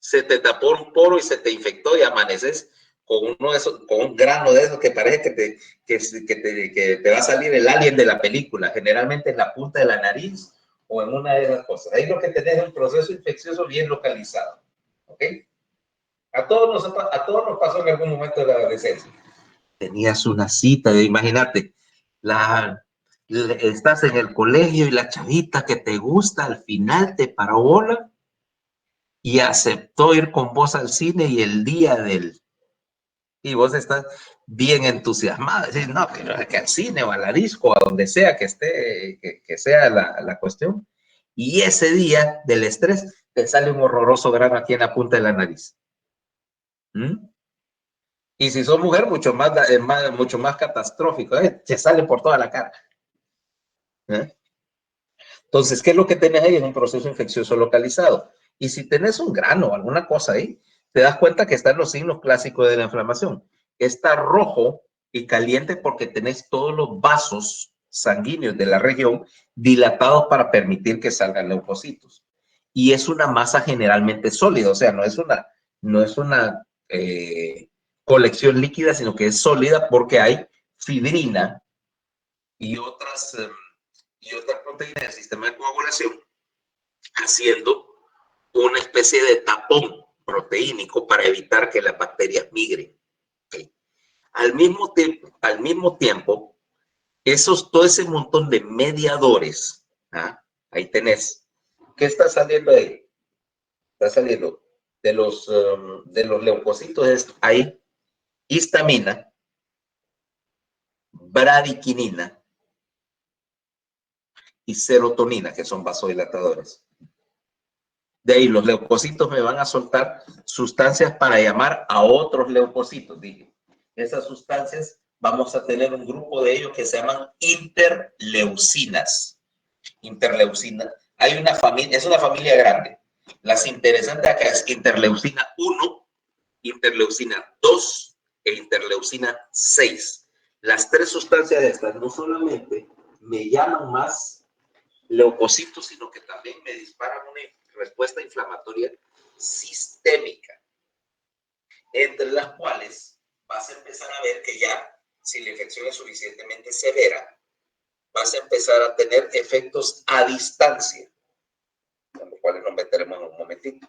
se te tapó un poro y se te infectó y amaneces con un grano de esos que parece que te va a salir el alien de la película, generalmente en la punta de la nariz o en una de esas cosas. Ahí lo que tenés es un proceso infeccioso bien localizado. ¿Ok? A todos nos pasó en algún momento de la adolescencia. Tenías una cita, imagínate, estás en el colegio y la chavita que te gusta al final te paró bola y aceptó ir con vos al cine y el día y vos estás bien entusiasmado, decís, no, que al cine o a la disco, a donde sea que esté, que sea la cuestión, y ese día del estrés te sale un horroroso grano aquí en la punta de la nariz. ¿Mm? Y si sos mujer, mucho más catastrófico, te sale por toda la cara. ¿Eh? Entonces, ¿qué es lo que tenés ahí? En un proceso infeccioso localizado. Y si tenés un grano o alguna cosa ahí, te das cuenta que están los signos clásicos de la inflamación. Está rojo y caliente porque tenés todos los vasos sanguíneos de la región dilatados para permitir que salgan leucocitos. Y es una masa generalmente sólida, o sea, no es una colección líquida, sino que es sólida porque hay fibrina y otras proteínas del sistema de coagulación haciendo una especie de tapón proteínico para evitar que las bacterias migren. ¿Okay? Al mismo tiempo, todo ese montón de mediadores, ahí tenés, ¿qué está saliendo ahí? Está saliendo de los leucocitos, hay histamina, bradiquinina y serotonina, que son vasodilatadores. De ahí los leucocitos me van a soltar sustancias para llamar a otros leucocitos, dije. Esas sustancias vamos a tener un grupo de ellos que se llaman interleucinas. Interleucina. Hay una familia, es una familia grande. Las interesantes acá es interleucina 1, interleucina 2 e interleucina 6. Las tres sustancias de estas no solamente me llaman más leucocitos, sino que también me disparan una respuesta inflamatoria sistémica, entre las cuales vas a empezar a ver que ya, si la infección es suficientemente severa, vas a empezar a tener efectos a distancia, con los cuales nos meteremos en un momentito.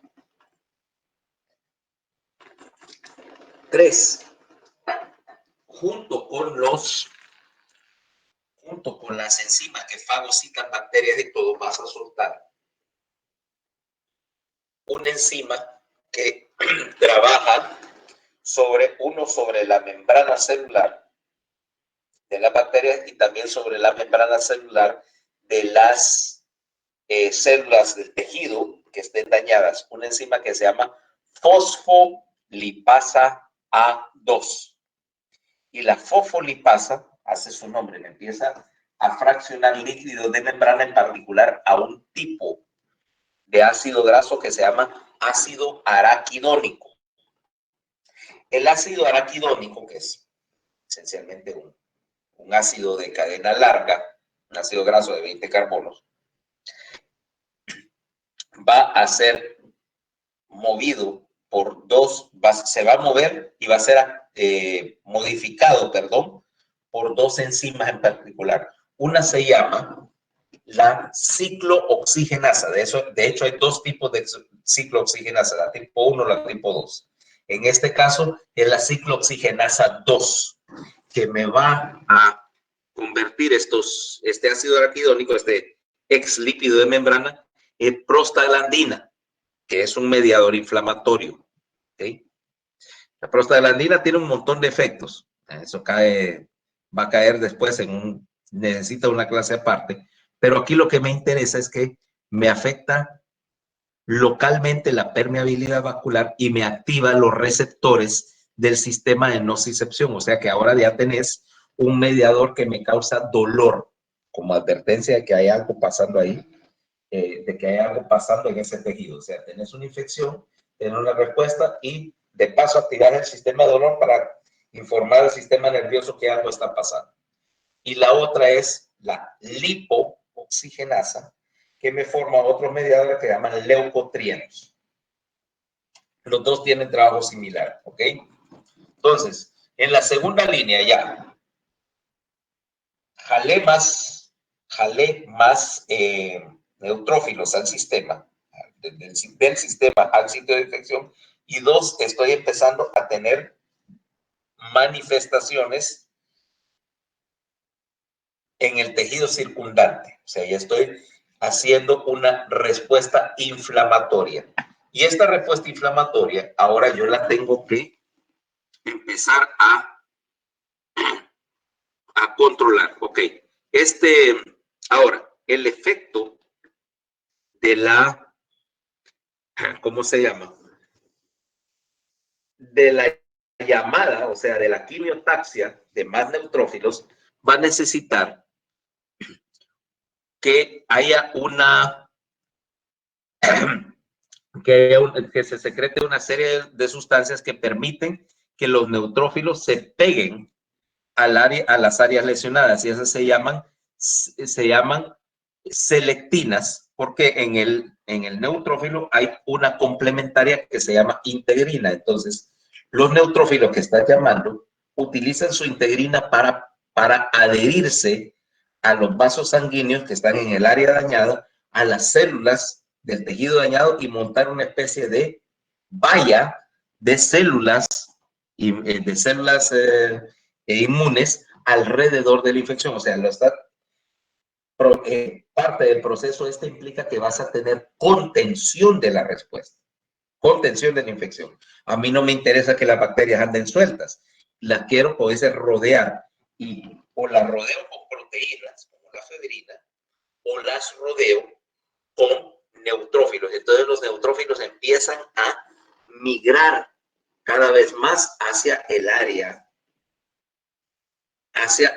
3. Junto con las enzimas que fagocitan bacterias y todo, vas a soltar una enzima que trabaja sobre la membrana celular de las bacterias y también sobre la membrana celular de las células del tejido que estén dañadas. Una enzima que se llama fosfolipasa A2. Y la fosfolipasa, hace su nombre, empieza a fraccionar líquidos de membrana, en particular a un tipo de ácido graso que se llama ácido araquidónico. El ácido araquidónico, que es esencialmente un ácido de cadena larga, un ácido graso de 20 carbonos, va a ser movido por se va a mover y va a ser modificado, por dos enzimas en particular. Una se llama la ciclooxigenasa. De hecho, hay dos tipos de ciclooxigenasa, la tipo 1 y la tipo 2. En este caso, es la ciclooxigenasa 2, que me va a convertir este ácido araquidónico, este ex lípido de membrana, en prostaglandina, que es un mediador inflamatorio. ¿Okay? La prostaglandina tiene un montón de efectos. Eso va a caer después necesita una clase aparte. Pero aquí lo que me interesa es que me afecta localmente la permeabilidad vascular y me activa los receptores del sistema de nocicepción. O sea que ahora ya tenés un mediador que me causa dolor, como advertencia de que hay algo pasando ahí, de que hay algo pasando en ese tejido. O sea, tenés una infección, tenés una respuesta y de paso activar el sistema de dolor para informar al sistema nervioso que algo está pasando. Y la otra es la lipooxigenasa, que me forma otros mediadores que llaman leucotrienos. Los dos tienen trabajo similar, ¿ok? Entonces, en la segunda línea ya, jalé más neutrófilos al sistema, del sistema al sitio de infección, y 2, estoy empezando a tener manifestaciones en el tejido circundante. O sea, ya estoy haciendo una respuesta inflamatoria. Y esta respuesta inflamatoria, ahora yo la tengo que empezar a controlar. Ok. Ahora, el efecto de la, ¿cómo se llama? De la llamada, o sea, de la quimiotaxia de más neutrófilos, va a necesitar que haya que se secrete una serie de sustancias que permiten que los neutrófilos se peguen a las áreas lesionadas, y esas se llaman selectinas, porque en el neutrófilo hay una complementaria que se llama integrina. Entonces, los neutrófilos que estás llamando utilizan su integrina para adherirse a los vasos sanguíneos que están en el área dañada, a las células del tejido dañado, y montar una especie de valla de células inmunes alrededor de la infección. O sea, parte del proceso implica que vas a tener contención de la respuesta, contención de la infección. A mí no me interesa que las bacterias anden sueltas, las quiero poder rodear, o las rodeo con proteínas como la febrina, o las rodeo con neutrófilos. Entonces los neutrófilos empiezan a migrar cada vez más hacia el área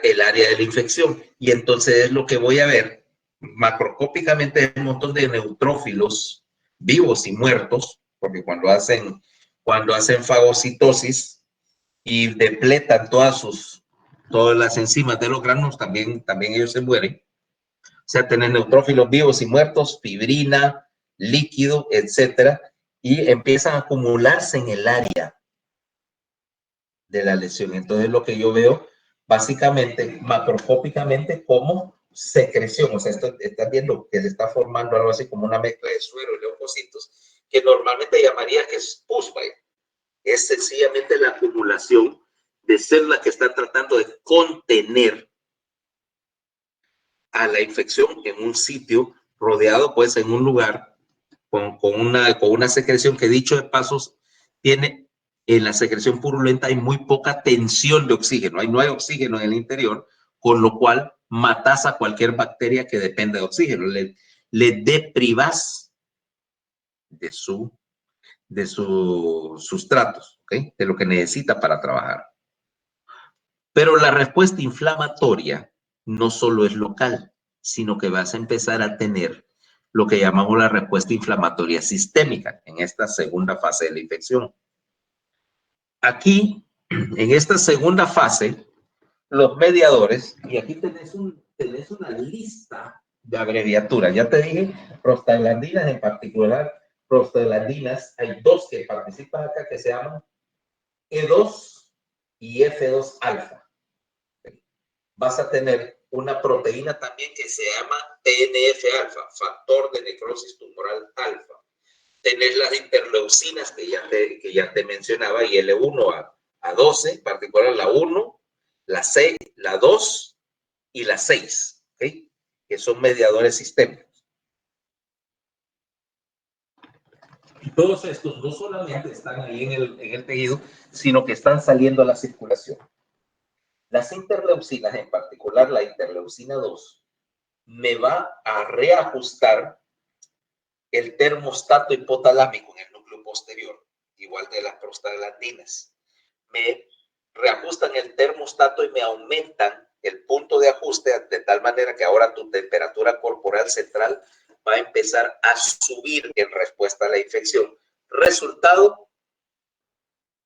de la infección. Y entonces es lo que voy a ver macroscópicamente, un montón de neutrófilos vivos y muertos, porque cuando hacen fagocitosis y depletan todas las enzimas de los granos, también ellos se mueren. O sea, tener neutrófilos vivos y muertos, fibrina, líquido, etcétera, y empiezan a acumularse en el área de la lesión. Entonces, lo que yo veo básicamente, macroscópicamente, como secreción. O sea, estás viendo que se está formando algo así como una mezcla de suero y leucocitos, que normalmente llamaría que es pus. Es sencillamente la acumulación de células que están tratando de contener a la infección en un sitio rodeado, pues, en un lugar con una secreción que, dicho de pasos, tiene, en la secreción purulenta hay muy poca tensión de oxígeno, no hay oxígeno en el interior, con lo cual matas a cualquier bacteria que dependa de oxígeno, le deprivas de sus sustratos, ¿okay? De lo que necesita para trabajar. Pero la respuesta inflamatoria no solo es local, sino que vas a empezar a tener lo que llamamos la respuesta inflamatoria sistémica en esta segunda fase de la infección. Aquí, en esta segunda fase, los mediadores, y aquí tenés una lista de abreviaturas. Ya te dije, prostaglandinas en particular, prostaglandinas, hay dos que participan acá que se llaman E2 y F2 alfa. Vas a tener una proteína también que se llama TNF-alfa, factor de necrosis tumoral alfa. Tenés las interleucinas que ya te mencionaba, y L1 a 12, en particular la 1, la 6, la 2 y la 6, ¿okay? Que son mediadores sistémicos. Y todos estos no solamente están ahí en el tejido, sino que están saliendo a la circulación. Las interleucinas, en particular la interleucina 2, me va a reajustar el termostato hipotalámico en el núcleo posterior, igual de las prostaglandinas. Me reajustan el termostato y me aumentan el punto de ajuste de tal manera que ahora tu temperatura corporal central va a empezar a subir en respuesta a la infección. Resultado,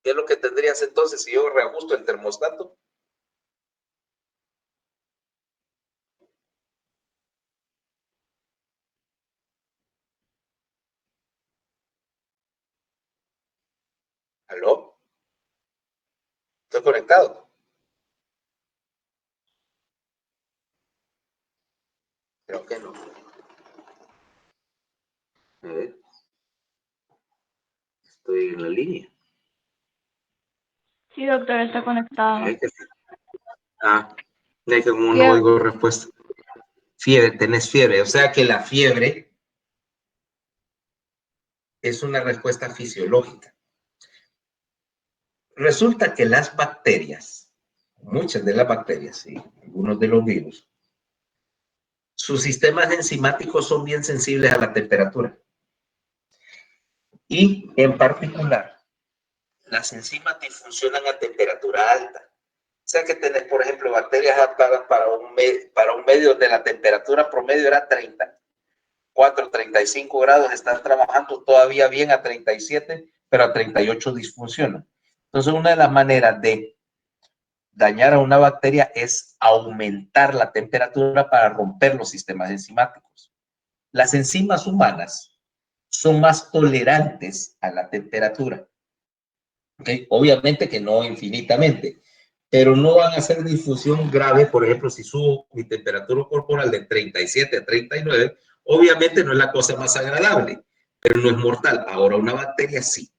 ¿qué es lo que tendrías entonces si yo reajusto el termostato? ¿Aló? ¿Estoy conectado? Creo que no. A ver. Estoy en la línea. Sí, doctor, está conectado. Es que como no oigo respuesta. Fiebre, tenés fiebre. O sea que la fiebre es una respuesta fisiológica. Resulta que las bacterias, muchas de las bacterias y algunos de los virus, sus sistemas enzimáticos son bien sensibles a la temperatura. Y en particular, las enzimas funcionan a temperatura alta. O sea que tenés, por ejemplo, bacterias adaptadas para un medio donde la temperatura promedio era 34, 35 grados, están trabajando todavía bien a 37, pero a 38 disfuncionan. Entonces, una de las maneras de dañar a una bacteria es aumentar la temperatura para romper los sistemas enzimáticos. Las enzimas humanas son más tolerantes a la temperatura. ¿Okay? Obviamente que no infinitamente, pero no van a hacer difusión grave. Por ejemplo, si subo mi temperatura corporal de 37 a 39, obviamente no es la cosa más agradable, pero no es mortal. Ahora, una bacteria sí.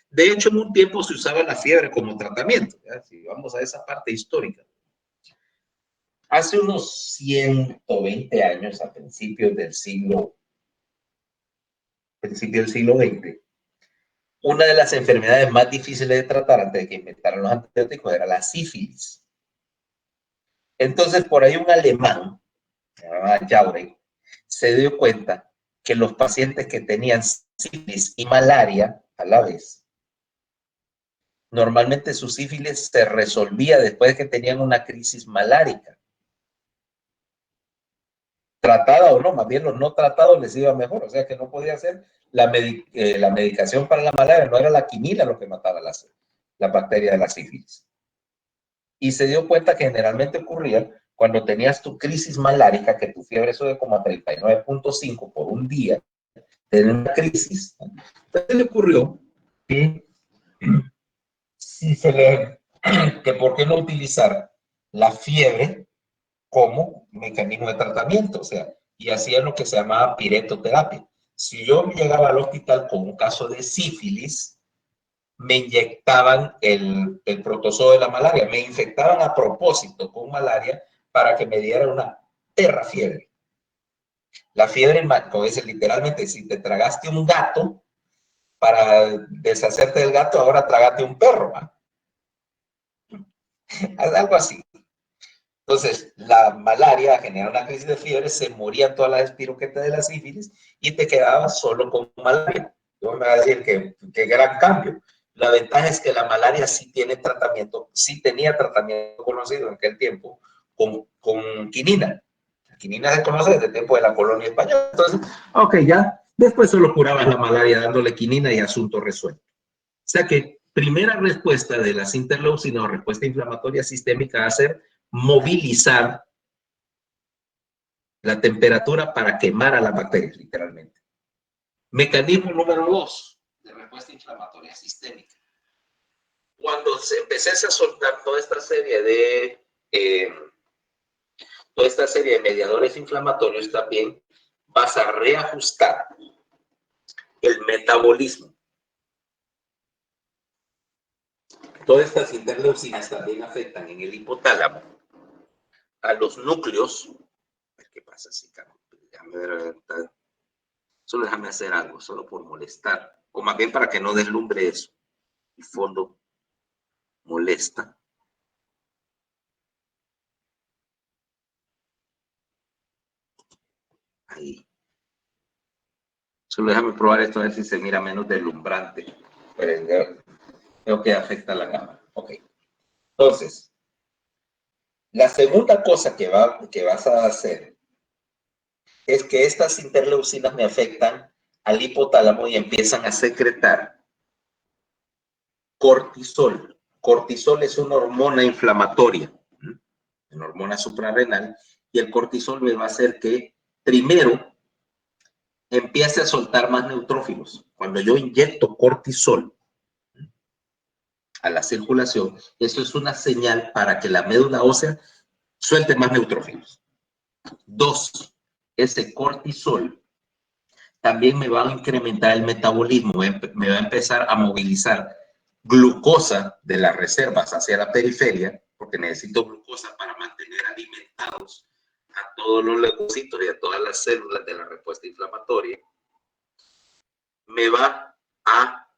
De hecho, en un tiempo se usaba la fiebre como tratamiento, ¿ya? Si vamos a esa parte histórica. Hace unos 120 años, a principios del siglo XX, una de las enfermedades más difíciles de tratar antes de que inventaran los antibióticos era la sífilis. Entonces, por ahí un alemán, Jaureg, se dio cuenta que los pacientes que tenían sífilis y malaria a la vez, normalmente su sífilis se resolvía después de que tenían una crisis malárica. Tratada o no, más bien los no tratados les iba mejor, o sea que no podía ser la medicación para la malaria, no era la quinina lo que mataba la bacteria de la sífilis. Y se dio cuenta que generalmente ocurría cuando tenías tu crisis malárica, que tu fiebre sube como a 39.5 por un día, tener una crisis. Entonces le ocurrió que, si se le, que por qué no utilizar la fiebre como mecanismo de tratamiento, o sea, y hacía lo que se llamaba piretoterapia. Si yo llegaba al hospital con un caso de sífilis, me inyectaban el protozoo de la malaria, me infectaban a propósito con malaria para que me diera una perra fiebre. La fiebre, como dice literalmente, si te tragaste un gato, para deshacerte del gato, ahora trágate un perro, ¿va? Algo así. Entonces, la malaria genera una crisis de fiebre, se morían todas las espiroquetas de la sífilis y te quedabas solo con malaria. Yo me va a decir que gran cambio. La ventaja es que la malaria sí tiene tratamiento, sí tenía tratamiento conocido en aquel tiempo con quinina. La quinina se conoce desde el tiempo de la colonia española. Entonces, ok, ya. Después solo curabas la malaria dándole quinina y asunto resuelto. O sea que primera respuesta de las interleucinas o respuesta inflamatoria sistémica va a ser movilizar la temperatura para quemar a las bacterias, literalmente. Mecanismo número 2 de respuesta inflamatoria sistémica. Cuando se empecé a soltar toda esta serie de mediadores inflamatorios, también vas a reajustar el metabolismo. Todas estas interleucinas también afectan en el hipotálamo a los núcleos. ¿Qué pasa si, Carlos? Déjame ver, solo déjame hacer algo, solo por molestar, o más bien para que no deslumbre eso. El fondo molesta. Ahí. Solo déjame probar esto a ver si se mira menos deslumbrante. Pero creo que afecta la cámara. Ok. Entonces, la segunda cosa que vas a hacer es que estas interleucinas me afectan al hipotálamo y empiezan a secretar cortisol. Cortisol es una hormona inflamatoria, una hormona suprarrenal, y el cortisol me va a hacer que primero empiece a soltar más neutrófilos. Cuando yo inyecto cortisol a la circulación, eso es una señal para que la médula ósea suelte más neutrófilos. 2, ese cortisol también me va a incrementar el metabolismo, me va a empezar a movilizar glucosa de las reservas hacia la periferia, porque necesito glucosa para mantener alimentados a todos los leucocitos y a todas las células de la respuesta inflamatoria. Me va a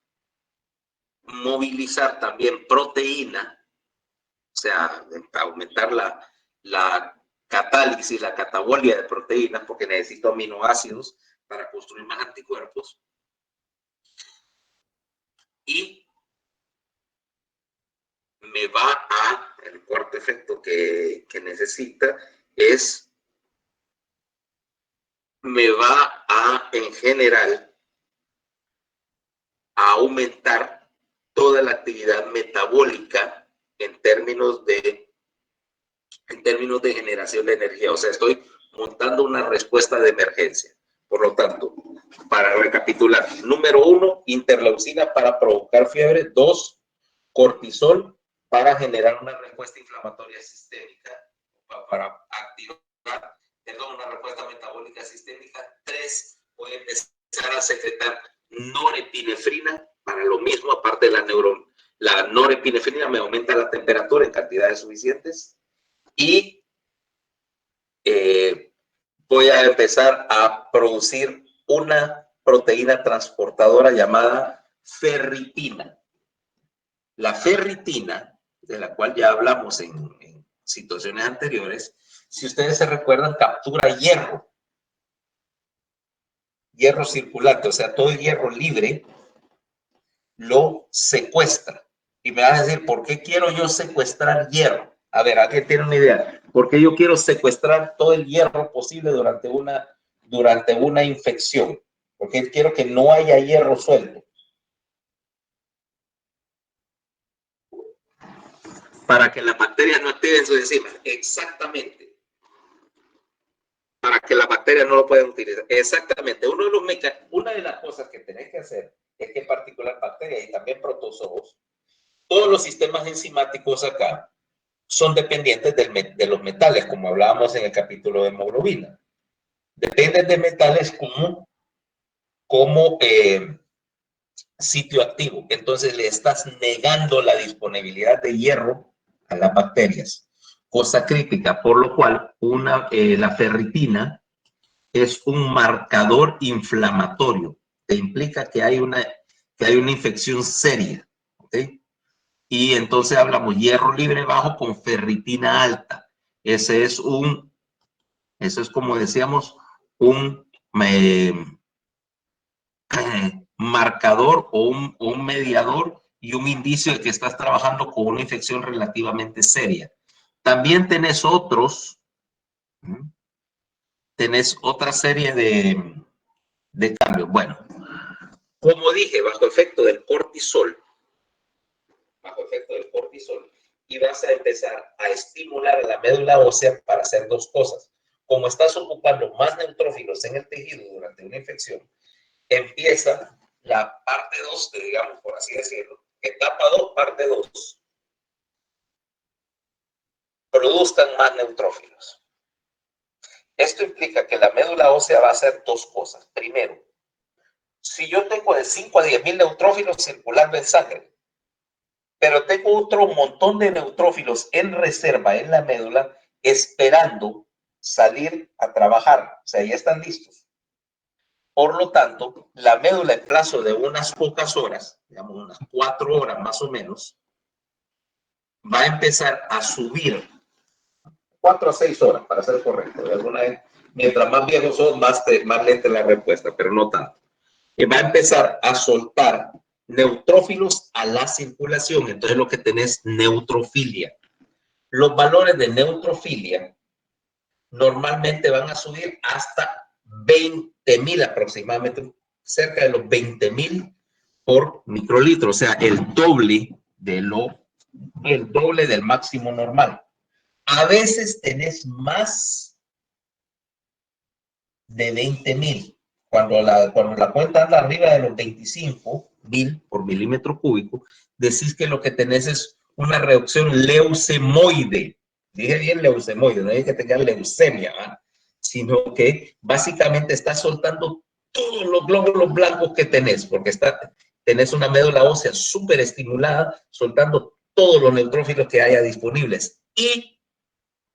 movilizar también proteína, o sea, aumentar la catálisis, la catabolia de proteínas, porque necesito aminoácidos para construir más anticuerpos. Y me va a, el cuarto efecto que necesita es, me va a, en general, a aumentar toda la actividad metabólica en términos de generación de energía. O sea, estoy montando una respuesta de emergencia. Por lo tanto, para recapitular, número 1, interleucina para provocar fiebre. 2, cortisol para generar una respuesta inflamatoria sistémica, para activar, una respuesta metabólica sistémica. 3, voy a empezar a secretar norepinefrina para lo mismo, aparte de la norepinefrina me aumenta la temperatura en cantidades suficientes. Y voy a empezar a producir una proteína transportadora llamada ferritina. La ferritina, de la cual ya hablamos en situaciones anteriores, si ustedes se recuerdan, captura hierro circulante, o sea, todo el hierro libre lo secuestra. Y me vas a decir, ¿por qué quiero yo secuestrar hierro? A ver, ¿alguien tiene una idea? ¿Por qué yo quiero secuestrar todo el hierro posible durante una infección? Porque quiero que no haya hierro suelto. Para que las bacterias no activen sus enzimas. Exactamente. para que las bacterias no lo puedan utilizar. Exactamente. Una de las cosas que tenés que hacer es que en particular bacterias y también protozoos, todos los sistemas enzimáticos acá son dependientes de los metales, como hablábamos en el capítulo de hemoglobina. Dependen de metales como sitio activo. Entonces le estás negando la disponibilidad de hierro a las bacterias, cosa crítica, por lo cual la ferritina es un marcador inflamatorio, que implica que hay una infección seria, ¿ok? Y entonces hablamos hierro libre bajo con ferritina alta. Ese es como decíamos, un marcador o un mediador y un indicio de que estás trabajando con una infección relativamente seria. También tenés otra serie de cambios. Bueno, como dije, bajo efecto del cortisol, y vas a empezar a estimular a la médula ósea para hacer dos cosas. Como estás ocupando más neutrófilos en el tejido durante una infección, empieza la parte 2, digamos, por así decirlo, etapa 2, parte 2. Produzcan más neutrófilos. Esto implica que la médula ósea va a hacer dos cosas. Primero, si yo tengo de 5 a 10 mil neutrófilos circulando en sangre, pero tengo otro montón de neutrófilos en reserva en la médula esperando salir a trabajar, o sea, ya están listos. Por lo tanto, la médula en plazo de unas pocas horas, digamos unas 4 horas más o menos, va a empezar a subir 4 a 6 horas, para ser correcto. Mientras más viejos son, más lenta la respuesta, pero no tanto. Y va a empezar a soltar neutrófilos a la circulación. Entonces lo que tenés neutrofilia. Los valores de neutrofilia normalmente van a subir hasta 20.000 aproximadamente, cerca de los 20.000 por microlitro, o sea, el doble del máximo normal. A veces tenés más de 20.000. Cuando la cuenta anda arriba de los 25.000 por milímetro cúbico, decís que lo que tenés es una reacción leucemoide. Dije bien leucemoide, no hay que tener leucemia, ¿verdad? Sino que básicamente está soltando todos los glóbulos blancos que tenés, porque tenés una médula ósea súper estimulada, soltando todos los neutrófilos que haya disponibles. Y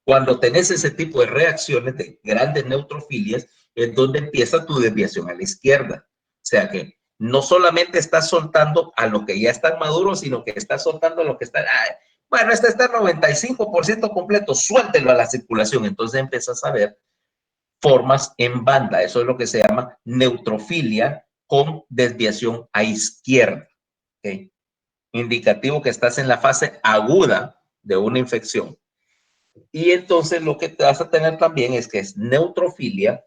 cuando tenés ese tipo de reacciones de grandes neutrofilias, es donde empieza tu desviación a la izquierda. O sea que no solamente estás soltando a lo que ya están maduros, sino que estás soltando a lo que está, bueno, este está 95% completo, suéltelo a la circulación. Entonces empiezas a ver formas en banda. Eso es lo que se llama neutrofilia con desviación a izquierda. ¿Okay? Indicativo que estás en la fase aguda de una infección. Y entonces lo que vas a tener también es que es neutrofilia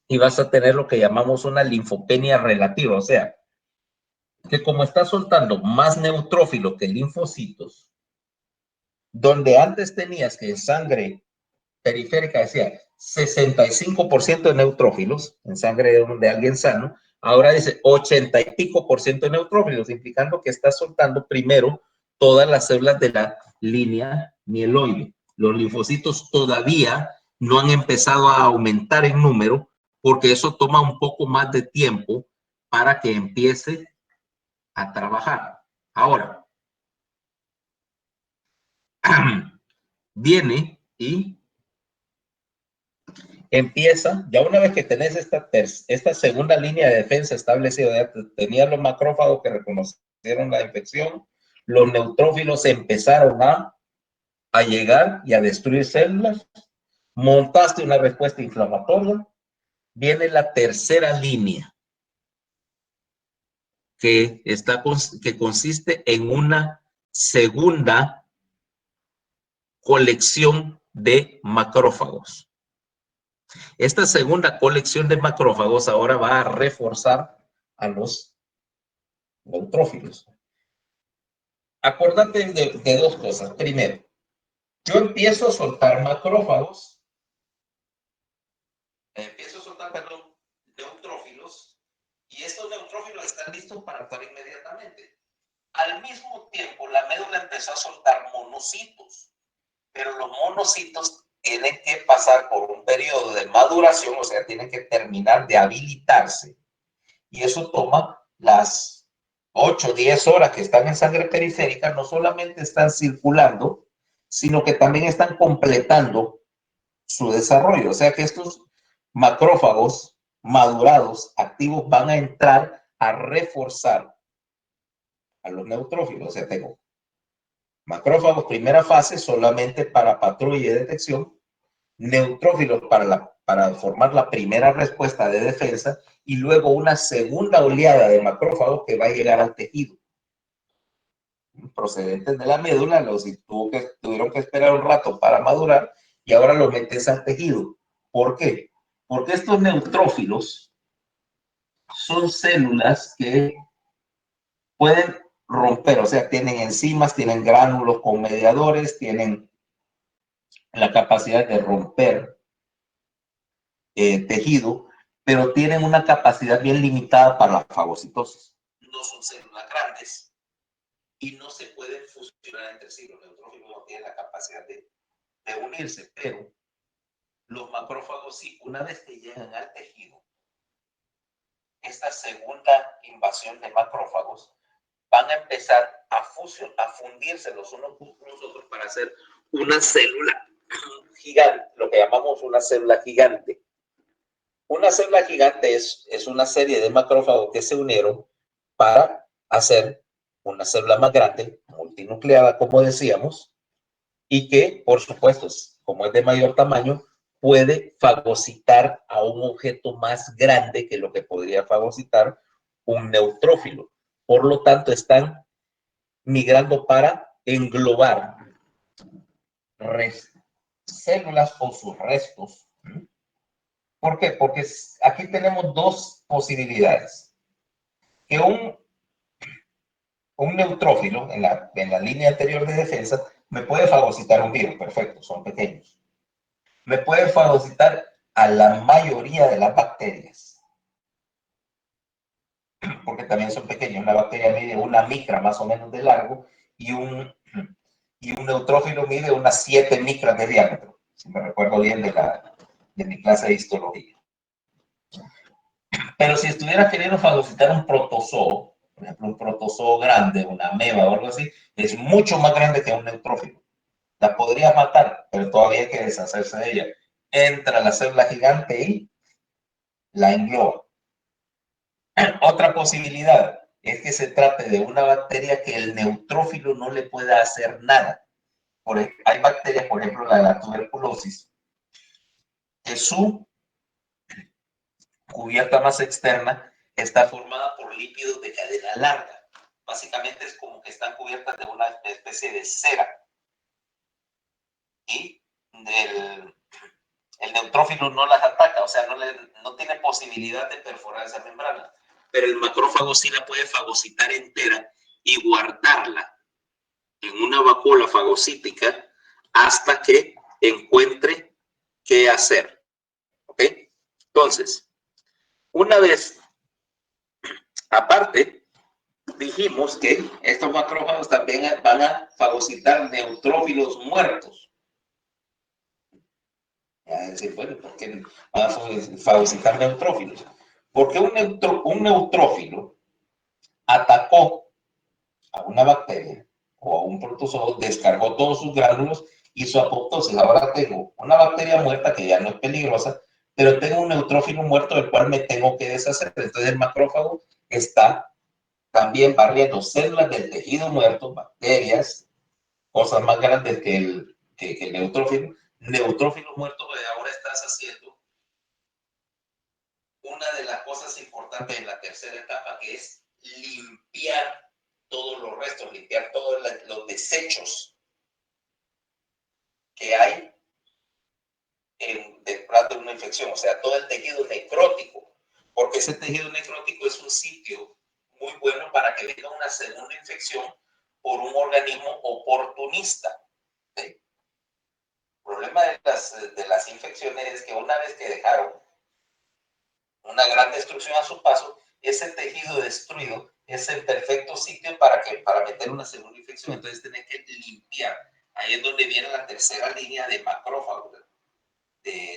y vas a tener lo que llamamos una linfopenia relativa, o sea, que como estás soltando más neutrófilos que linfocitos, donde antes tenías que en sangre periférica decía 65% de neutrófilos en sangre de alguien sano, ahora dice 80 y pico por ciento de neutrófilos, implicando que estás soltando primero todas las células de la línea mieloide. Los linfocitos todavía no han empezado a aumentar en número porque eso toma un poco más de tiempo para que empiece a trabajar. Ahora, viene y empieza, ya una vez que tenés esta segunda línea de defensa establecida, ya tenías los macrófagos que reconocieron la infección, los neutrófilos empezaron a llegar y a destruir células, montaste una respuesta inflamatoria, viene la tercera línea, que consiste en una segunda colección de macrófagos. Esta segunda colección de macrófagos ahora va a reforzar a los neutrófilos. Acordate de dos cosas. Primero, yo empiezo a soltar macrófagos empiezo a soltar, perdón, neutrófilos, y estos neutrófilos están listos para actuar inmediatamente. Al mismo tiempo, la médula empezó a soltar monocitos, pero los monocitos tienen que pasar por un periodo de maduración, o sea, tienen que terminar de habilitarse, y eso toma las 8 o 10 horas que están en sangre periférica. No solamente están circulando, sino que también están completando su desarrollo. O sea que estos macrófagos madurados, activos, van a entrar a reforzar a los neutrófilos. O sea, tengo macrófagos primera fase solamente para patrulla y detección, neutrófilos para formar la primera respuesta de defensa, y luego una segunda oleada de macrófagos que va a llegar al tejido. Procedentes de la médula, tuvieron que esperar un rato para madurar y ahora los metes al tejido. ¿Por qué? Porque estos neutrófilos son células que pueden romper, o sea, tienen enzimas, tienen gránulos con mediadores, tienen la capacidad de romper tejido, pero tienen una capacidad bien limitada para la fagocitosis. No son células grandes y no se pueden fusionar entre sí. Los neutrófilos no tienen la capacidad de unirse, pero los macrófagos sí. Una vez que llegan al tejido, esta segunda invasión de macrófagos van a empezar a fundirse los unos con los otros para hacer una célula gigante, lo que llamamos una célula gigante. Una célula gigante es una serie de macrófagos que se unieron para hacer una célula más grande, multinucleada, como decíamos, y que, por supuesto, como es de mayor tamaño, puede fagocitar a un objeto más grande que lo que podría fagocitar un neutrófilo. Por lo tanto, están migrando para englobar células o sus restos. ¿Por qué? Porque aquí tenemos dos posibilidades. Que un neutrófilo en la línea anterior de defensa me puede fagocitar un virus, perfecto, son pequeños. Me puede fagocitar a la mayoría de las bacterias, porque también son pequeñas. Una bacteria mide una micra más o menos de largo y un neutrófilo mide unas 7 micras de diámetro, si me recuerdo bien de mi clase de histología. Pero si estuviera queriendo fagocitar un protozoo, por ejemplo, un protozoo grande, una ameba o algo así, es mucho más grande que un neutrófilo. La podría matar, pero todavía hay que deshacerse de ella. Entra la célula gigante y la engloba. Otra posibilidad es que se trate de una bacteria que el neutrófilo no le pueda hacer nada. Hay bacterias, por ejemplo, la de la tuberculosis, que su cubierta más externa está formada por lípidos de cadena larga. Básicamente es como que están cubiertas de una especie de cera. Y el neutrófilo no las ataca, o sea, no tiene posibilidad de perforar esa membrana. Pero el macrófago sí la puede fagocitar entera y guardarla en una vacuola fagocítica hasta que encuentre qué hacer. ¿Ok? Entonces, una vez, aparte, dijimos que estos macrófagos también van a fagocitar neutrófilos muertos. A decir, bueno, ¿por qué van a fagocitar neutrófilos? Porque un neutrófilo atacó a una bacteria o a un protozoo, descargó todos sus gránulos, hizo apoptosis. Ahora tengo una bacteria muerta que ya no es peligrosa, pero tengo un neutrófilo muerto del cual me tengo que deshacer. Entonces el macrófago está también barriendo células del tejido muerto, bacterias, cosas más grandes que el neutrófilo. Neutrófilo muerto, ahora estás haciendo una de las cosas importantes en la tercera etapa, que es limpiar todos los restos, limpiar todos los desechos que hay detrás de una infección, o sea, todo el tejido necrótico, porque ese tejido necrótico es un sitio muy bueno para que venga una segunda infección por un organismo oportunista. ¿Sí? El problema de las infecciones es que una vez que dejaron una gran destrucción a su paso, ese tejido destruido es el perfecto sitio para meter una segunda infección. Entonces tenés que limpiar. Ahí es donde viene la tercera línea de macrófagos,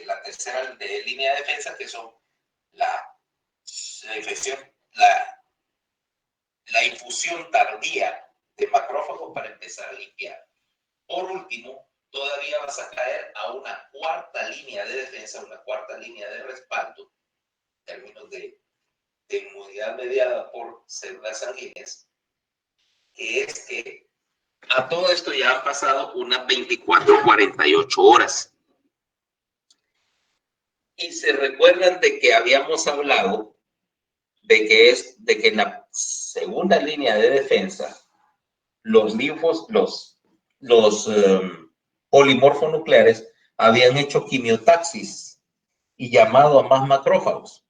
la tercera línea de defensa, que son la infección, la infusión tardía de macrófagos para empezar a limpiar. Por último, todavía vas a caer a una cuarta línea de defensa, una cuarta línea de respaldo, en términos de inmunidad mediada por células sanguíneas, que es que a todo esto ya han pasado unas 24 48 horas. Y se recuerdan de que habíamos hablado de que en la segunda línea de defensa, los linfos, los polimorfos nucleares habían hecho quimiotaxis y llamado a más macrófagos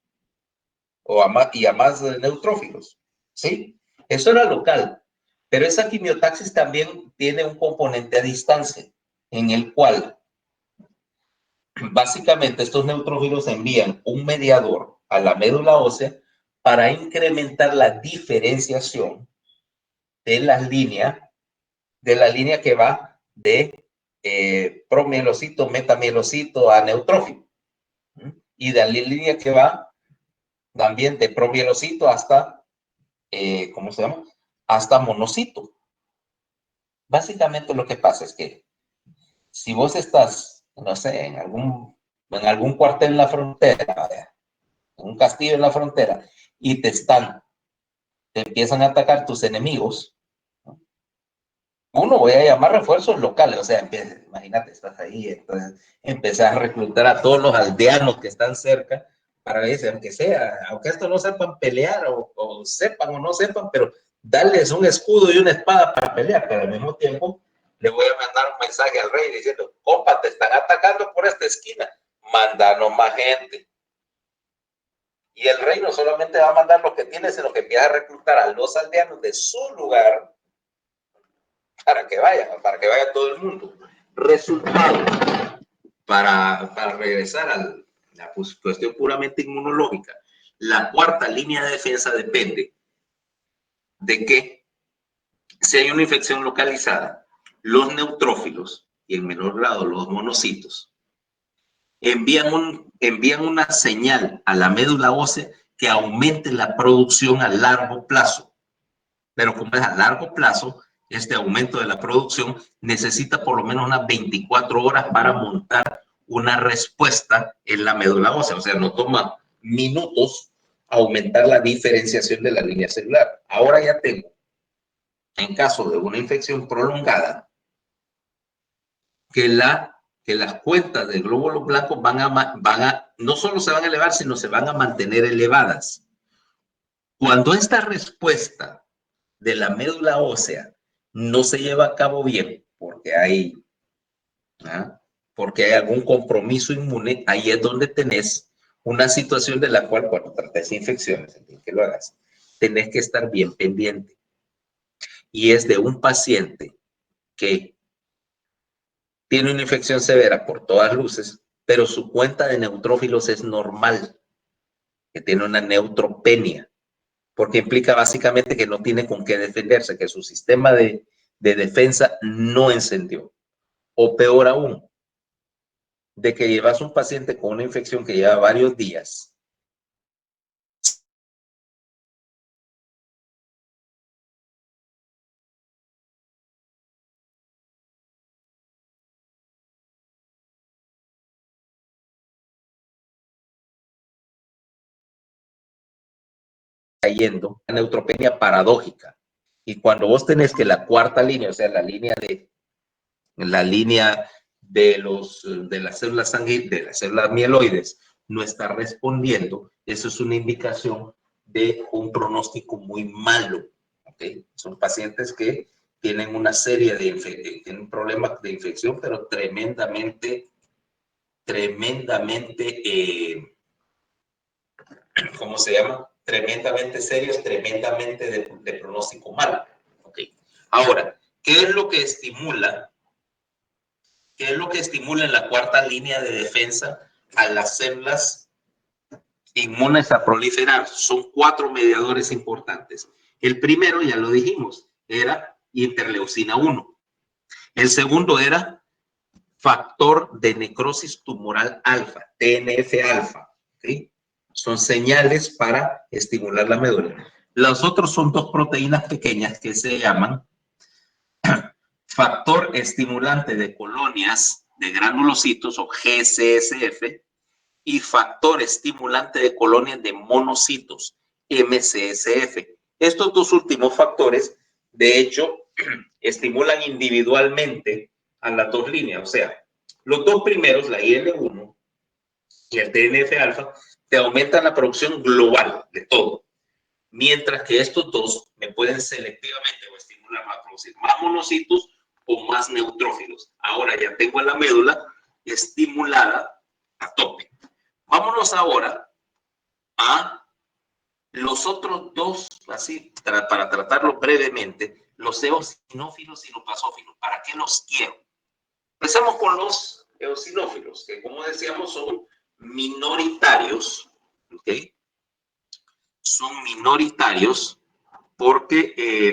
y a más neutrófilos, ¿sí? Eso era local, pero esa quimiotaxis también tiene un componente a distancia, en el cual básicamente estos neutrófilos envían un mediador a la médula ósea para incrementar la diferenciación de la línea que va de promielocito, metamielocito a neutrófilo. Y de la línea que va también de promielocito hasta, ¿cómo se llama? Hasta monocito. Básicamente lo que pasa es que si vos estás, no sé, en algún cuartel en la frontera, en un castillo en la frontera, y te empiezan a atacar tus enemigos, ¿no? Uno, voy a llamar refuerzos locales, o sea, imagínate, estás ahí, entonces empezás a reclutar a todos los aldeanos que están cerca, para ver, aunque estos no sepan pelear, o sepan o no sepan, pero darles un escudo y una espada para pelear, pero al mismo tiempo le voy a mandar un mensaje al rey diciendo, compa, te están atacando por esta esquina, mándanos más gente. Y el rey no solamente va a mandar lo que tiene, sino que empieza a reclutar a los aldeanos de su lugar para que vaya todo el mundo. Resultado, para regresar a la cuestión puramente inmunológica, la cuarta línea de defensa depende de que si hay una infección localizada, los neutrófilos y en menor grado los monocitos envían una señal a la médula ósea que aumente la producción a largo plazo. Pero como es a largo plazo, este aumento de la producción necesita por lo menos unas 24 horas para montar una respuesta en la médula ósea. O sea, no toma minutos aumentar la diferenciación de la línea celular. Ahora ya tengo, en caso de una infección prolongada, que las cuentas de glóbulos blancos no solo se van a elevar, sino se van a mantener elevadas. Cuando esta respuesta de la médula ósea no se lleva a cabo bien porque hay algún compromiso inmune, ahí es donde tenés una situación de la cual cuando trates infecciones, que lo hagas, tenés que estar bien pendiente. Y es de un paciente que tiene una infección severa por todas luces, pero su cuenta de neutrófilos es normal, que tiene una neutropenia, porque implica básicamente que no tiene con qué defenderse, que su sistema de defensa no encendió. O peor aún, de que llevas un paciente con una infección que lleva varios días. Cayendo, una neutropenia paradójica. Y cuando vos tenés que la cuarta línea, o sea, la línea de las células sanguíneas, de las células mieloides, no está respondiendo, eso es una indicación de un pronóstico muy malo. ¿Okay? Son pacientes que tienen una serie tienen problemas de infección, pero tremendamente, ¿cómo se llama? Tremendamente serios, tremendamente de pronóstico malo. ¿Okay? Ahora, ¿qué es lo que estimula? ¿Qué es lo que estimula en la cuarta línea de defensa a las células inmunes a proliferar. Son 4 mediadores importantes. El primero, ya lo dijimos, era interleucina 1. El segundo era factor de necrosis tumoral alfa, TNF-alfa. ¿Okay? Son señales para estimular la médula. Los otros son 2 proteínas pequeñas que se llaman factor estimulante de colonias de granulocitos o GCSF y factor estimulante de colonias de monocitos, MCSF. Estos 2 últimos factores, de hecho, estimulan individualmente a las 2 líneas. O sea, los 2 primeros, la IL-1 y el TNF-alfa, te aumentan la producción global de todo. Mientras que estos 2 me pueden selectivamente o estimular a producir más monocitos o más neutrófilos. Ahora ya tengo la médula estimulada a tope. Vámonos ahora a los otros 2, así para tratarlo brevemente, los eosinófilos y los basófilos. ¿Para qué los quiero? Empezamos con los eosinófilos, que como decíamos son minoritarios, ¿ok? Son minoritarios porque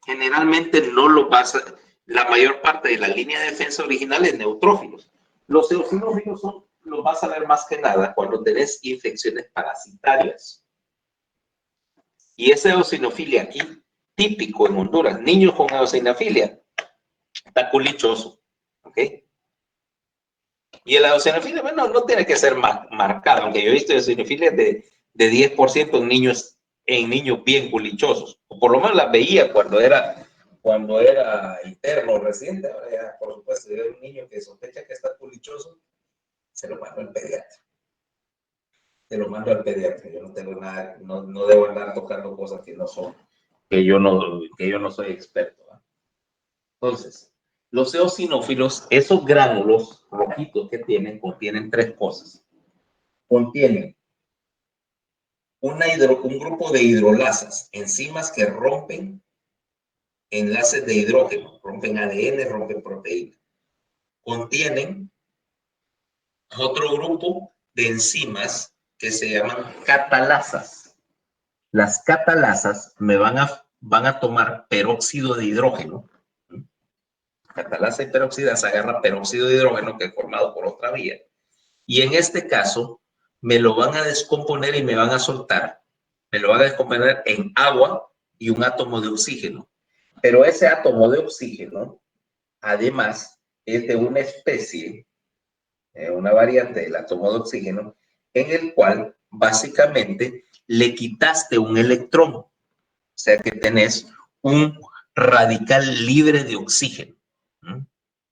generalmente no lo pasa, la mayor parte de la línea de defensa original es neutrófilos. Los eosinófilos los vas a ver más que nada cuando tenés infecciones parasitarias. Y esa eosinofilia aquí, típico en Honduras, niños con eosinofilia, está culichoso, ¿ok? Y la eosinofilia, bueno, no tiene que ser marcada, aunque yo he visto eosinofilia de 10% en niños bien culichosos, o por lo menos las veía cuando era interno reciente. Ahora ya, por supuesto, si hay un niño que sospecha que está culichoso, se lo mando al pediatra. Yo no tengo nada, no debo andar tocando cosas que yo no soy experto, ¿eh? Entonces, los eosinófilos, esos gránulos rojitos que contienen 3 cosas. Contienen un grupo de hidrolasas, enzimas que rompen enlaces de hidrógeno, rompen ADN, rompen proteínas. Contienen otro grupo de enzimas que se llaman catalasas. Las catalasas van a tomar peróxido de hidrógeno. Catalasa y peroxidasa agarra peróxido de hidrógeno que es formado por otra vía. Y en este caso, me lo van a descomponer y me van a soltar. Me lo van a descomponer en agua y un átomo de oxígeno. Pero ese átomo de oxígeno, además, es de una especie, una variante del átomo de oxígeno, en el cual básicamente le quitaste un electrón. O sea que tenés un radical libre de oxígeno.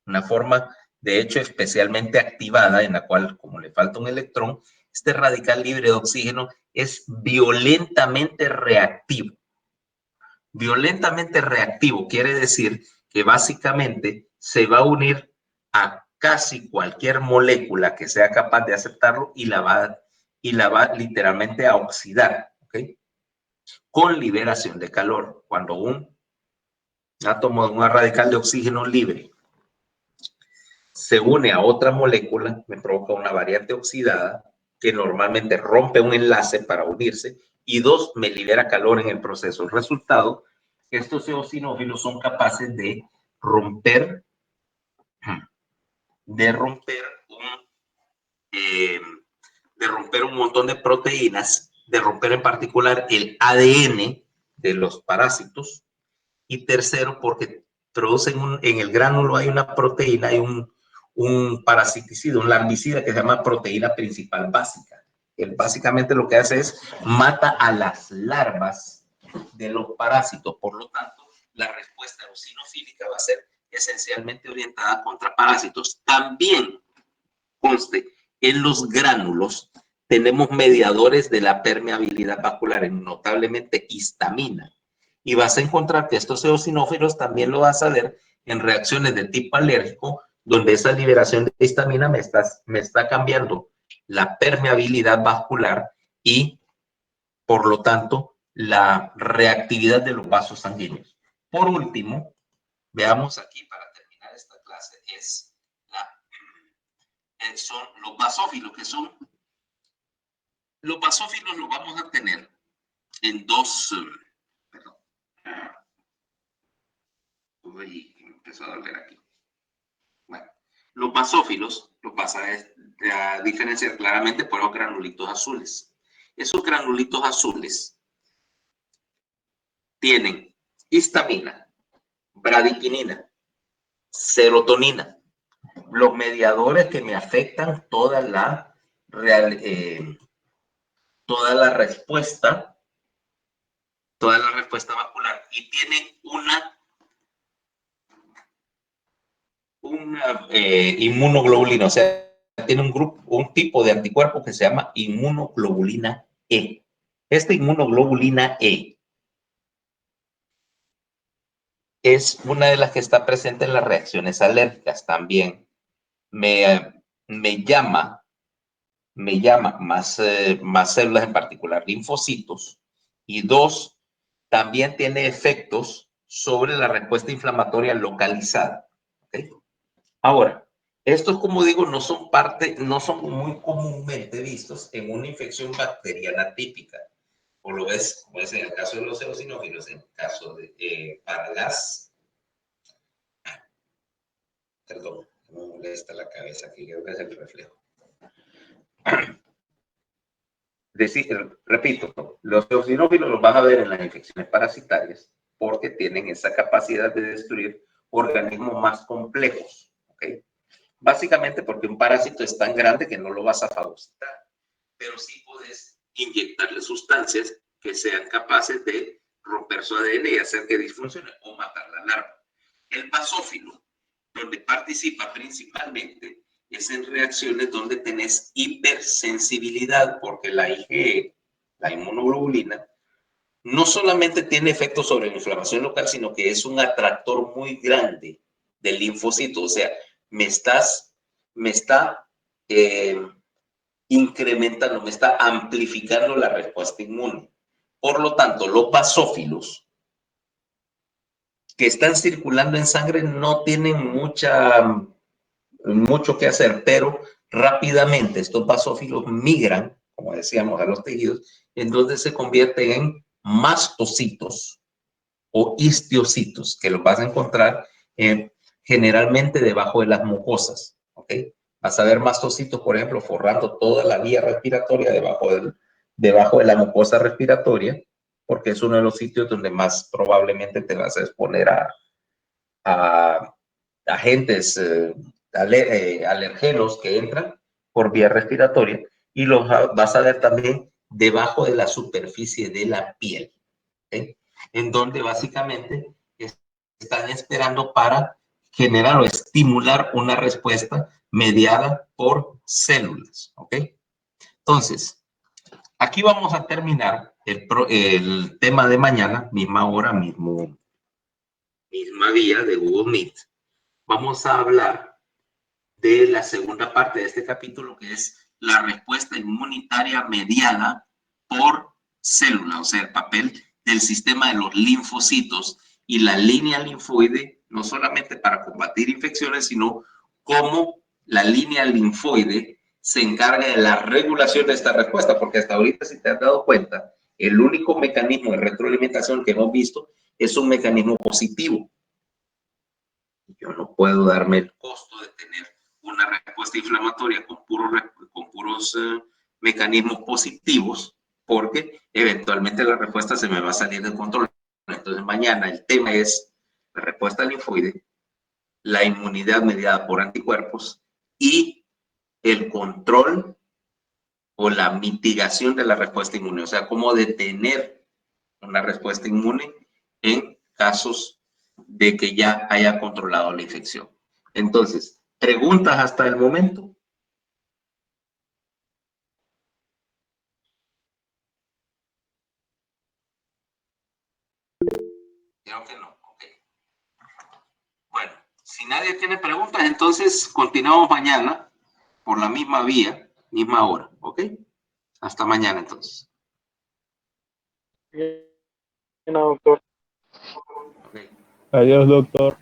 Una forma, de hecho, especialmente activada, en la cual, como le falta un electrón, este radical libre de oxígeno es violentamente reactivo. Violentamente reactivo quiere decir que básicamente se va a unir a casi cualquier molécula que sea capaz de aceptarlo y la va literalmente a oxidar, ¿ok? Con liberación de calor. Cuando un átomo de un radical de oxígeno libre se une a otra molécula, me provoca una variante oxidada que normalmente rompe un enlace para unirse y 2, me libera calor en el proceso. El resultado, estos eosinófilos son capaces de romper un montón de proteínas, de romper en particular el ADN de los parásitos. Y tercero, porque producen en el gránulo hay una proteína, hay un parasiticida, un larvicida que se llama proteína principal básica. Él básicamente lo que hace es mata a las larvas de los parásitos. Por lo tanto, la respuesta eosinofílica va a ser esencialmente orientada contra parásitos. También, conste, en los gránulos tenemos mediadores de la permeabilidad vascular, notablemente histamina. Y vas a encontrar que estos eosinófilos también lo vas a ver en reacciones de tipo alérgico, donde esa liberación de histamina me está cambiando la permeabilidad vascular y, por lo tanto, la reactividad de los vasos sanguíneos. Por último, veamos aquí para terminar esta clase, son los basófilos, que son Los basófilos los vamos a tener en dos... perdón. Uy, me empezó a doler aquí. Bueno, los basófilos los vas a diferenciar claramente por los granulitos azules. Esos granulitos azules tienen histamina, bradiquinina, serotonina, los mediadores que me afectan toda la respuesta vascular, y tienen una inmunoglobulina, o sea, tiene un tipo de anticuerpo que se llama inmunoglobulina E. Esta inmunoglobulina E es una de las que está presente en las reacciones alérgicas. También me llama más células, en particular linfocitos, y dos, también tiene efectos sobre la respuesta inflamatoria localizada. ¿Okay? Ahora, estos, como digo, no son muy comúnmente vistos en una infección bacteriana típica. O lo ves, como es en el caso de los eosinófilos, en el caso de para las... Perdón, me molesta la cabeza aquí, creo que es el reflejo. Repito, los eosinófilos los van a ver en las infecciones parasitarias porque tienen esa capacidad de destruir organismos más complejos. ¿Okay? Básicamente porque un parásito es tan grande que no lo vas a fagocitar, pero sí puedes inyectarle sustancias que sean capaces de romper su ADN y hacer que disfuncione o matar la larva. El basófilo, donde participa principalmente, es en reacciones donde tenés hipersensibilidad, porque la IgE, la inmunoglobulina, no solamente tiene efectos sobre la inflamación local, sino que es un atractor muy grande del linfocito. O sea, me está incrementando, me está amplificando la respuesta inmune. Por lo tanto, los basófilos que están circulando en sangre no tienen mucho que hacer, pero rápidamente estos basófilos migran, como decíamos, a los tejidos, en donde se convierten en mastocitos o histiocitos, que los vas a encontrar generalmente debajo de las mucosas. ¿Ok? Vas a ver mastocitos, por ejemplo, forrando toda la vía respiratoria debajo de la mucosa respiratoria, porque es uno de los sitios donde más probablemente te vas a exponer a agentes alergenos que entran por vía respiratoria, y los vas a ver también debajo de la superficie de la piel, ¿okay? En donde básicamente están esperando para generar o estimular una respuesta mediada por células. ¿Ok? Entonces, aquí vamos a terminar el tema de mañana, misma hora, misma vía de Google Meet. Vamos a hablar de la segunda parte de este capítulo, que es la respuesta inmunitaria mediada por célula, o sea, el papel del sistema de los linfocitos y la línea linfoide, no solamente para combatir infecciones, sino cómo la línea linfoide se encarga de la regulación de esta respuesta, porque hasta ahorita, si te has dado cuenta, el único mecanismo de retroalimentación que hemos visto es un mecanismo positivo. Yo no puedo darme el costo de tener una respuesta inflamatoria con puros mecanismos positivos, porque eventualmente la respuesta se me va a salir de control. Entonces mañana el tema es la respuesta linfoide, la inmunidad mediada por anticuerpos y el control o la mitigación de la respuesta inmune, o sea, cómo detener una respuesta inmune en casos de que ya haya controlado la infección. Entonces, ¿preguntas hasta el momento? Creo que no. Okay. Bueno, si nadie tiene preguntas, entonces continuamos mañana por la misma vía, misma hora. ¿Ok? Hasta mañana, entonces. Bien, doctor. Okay. Adiós, doctor.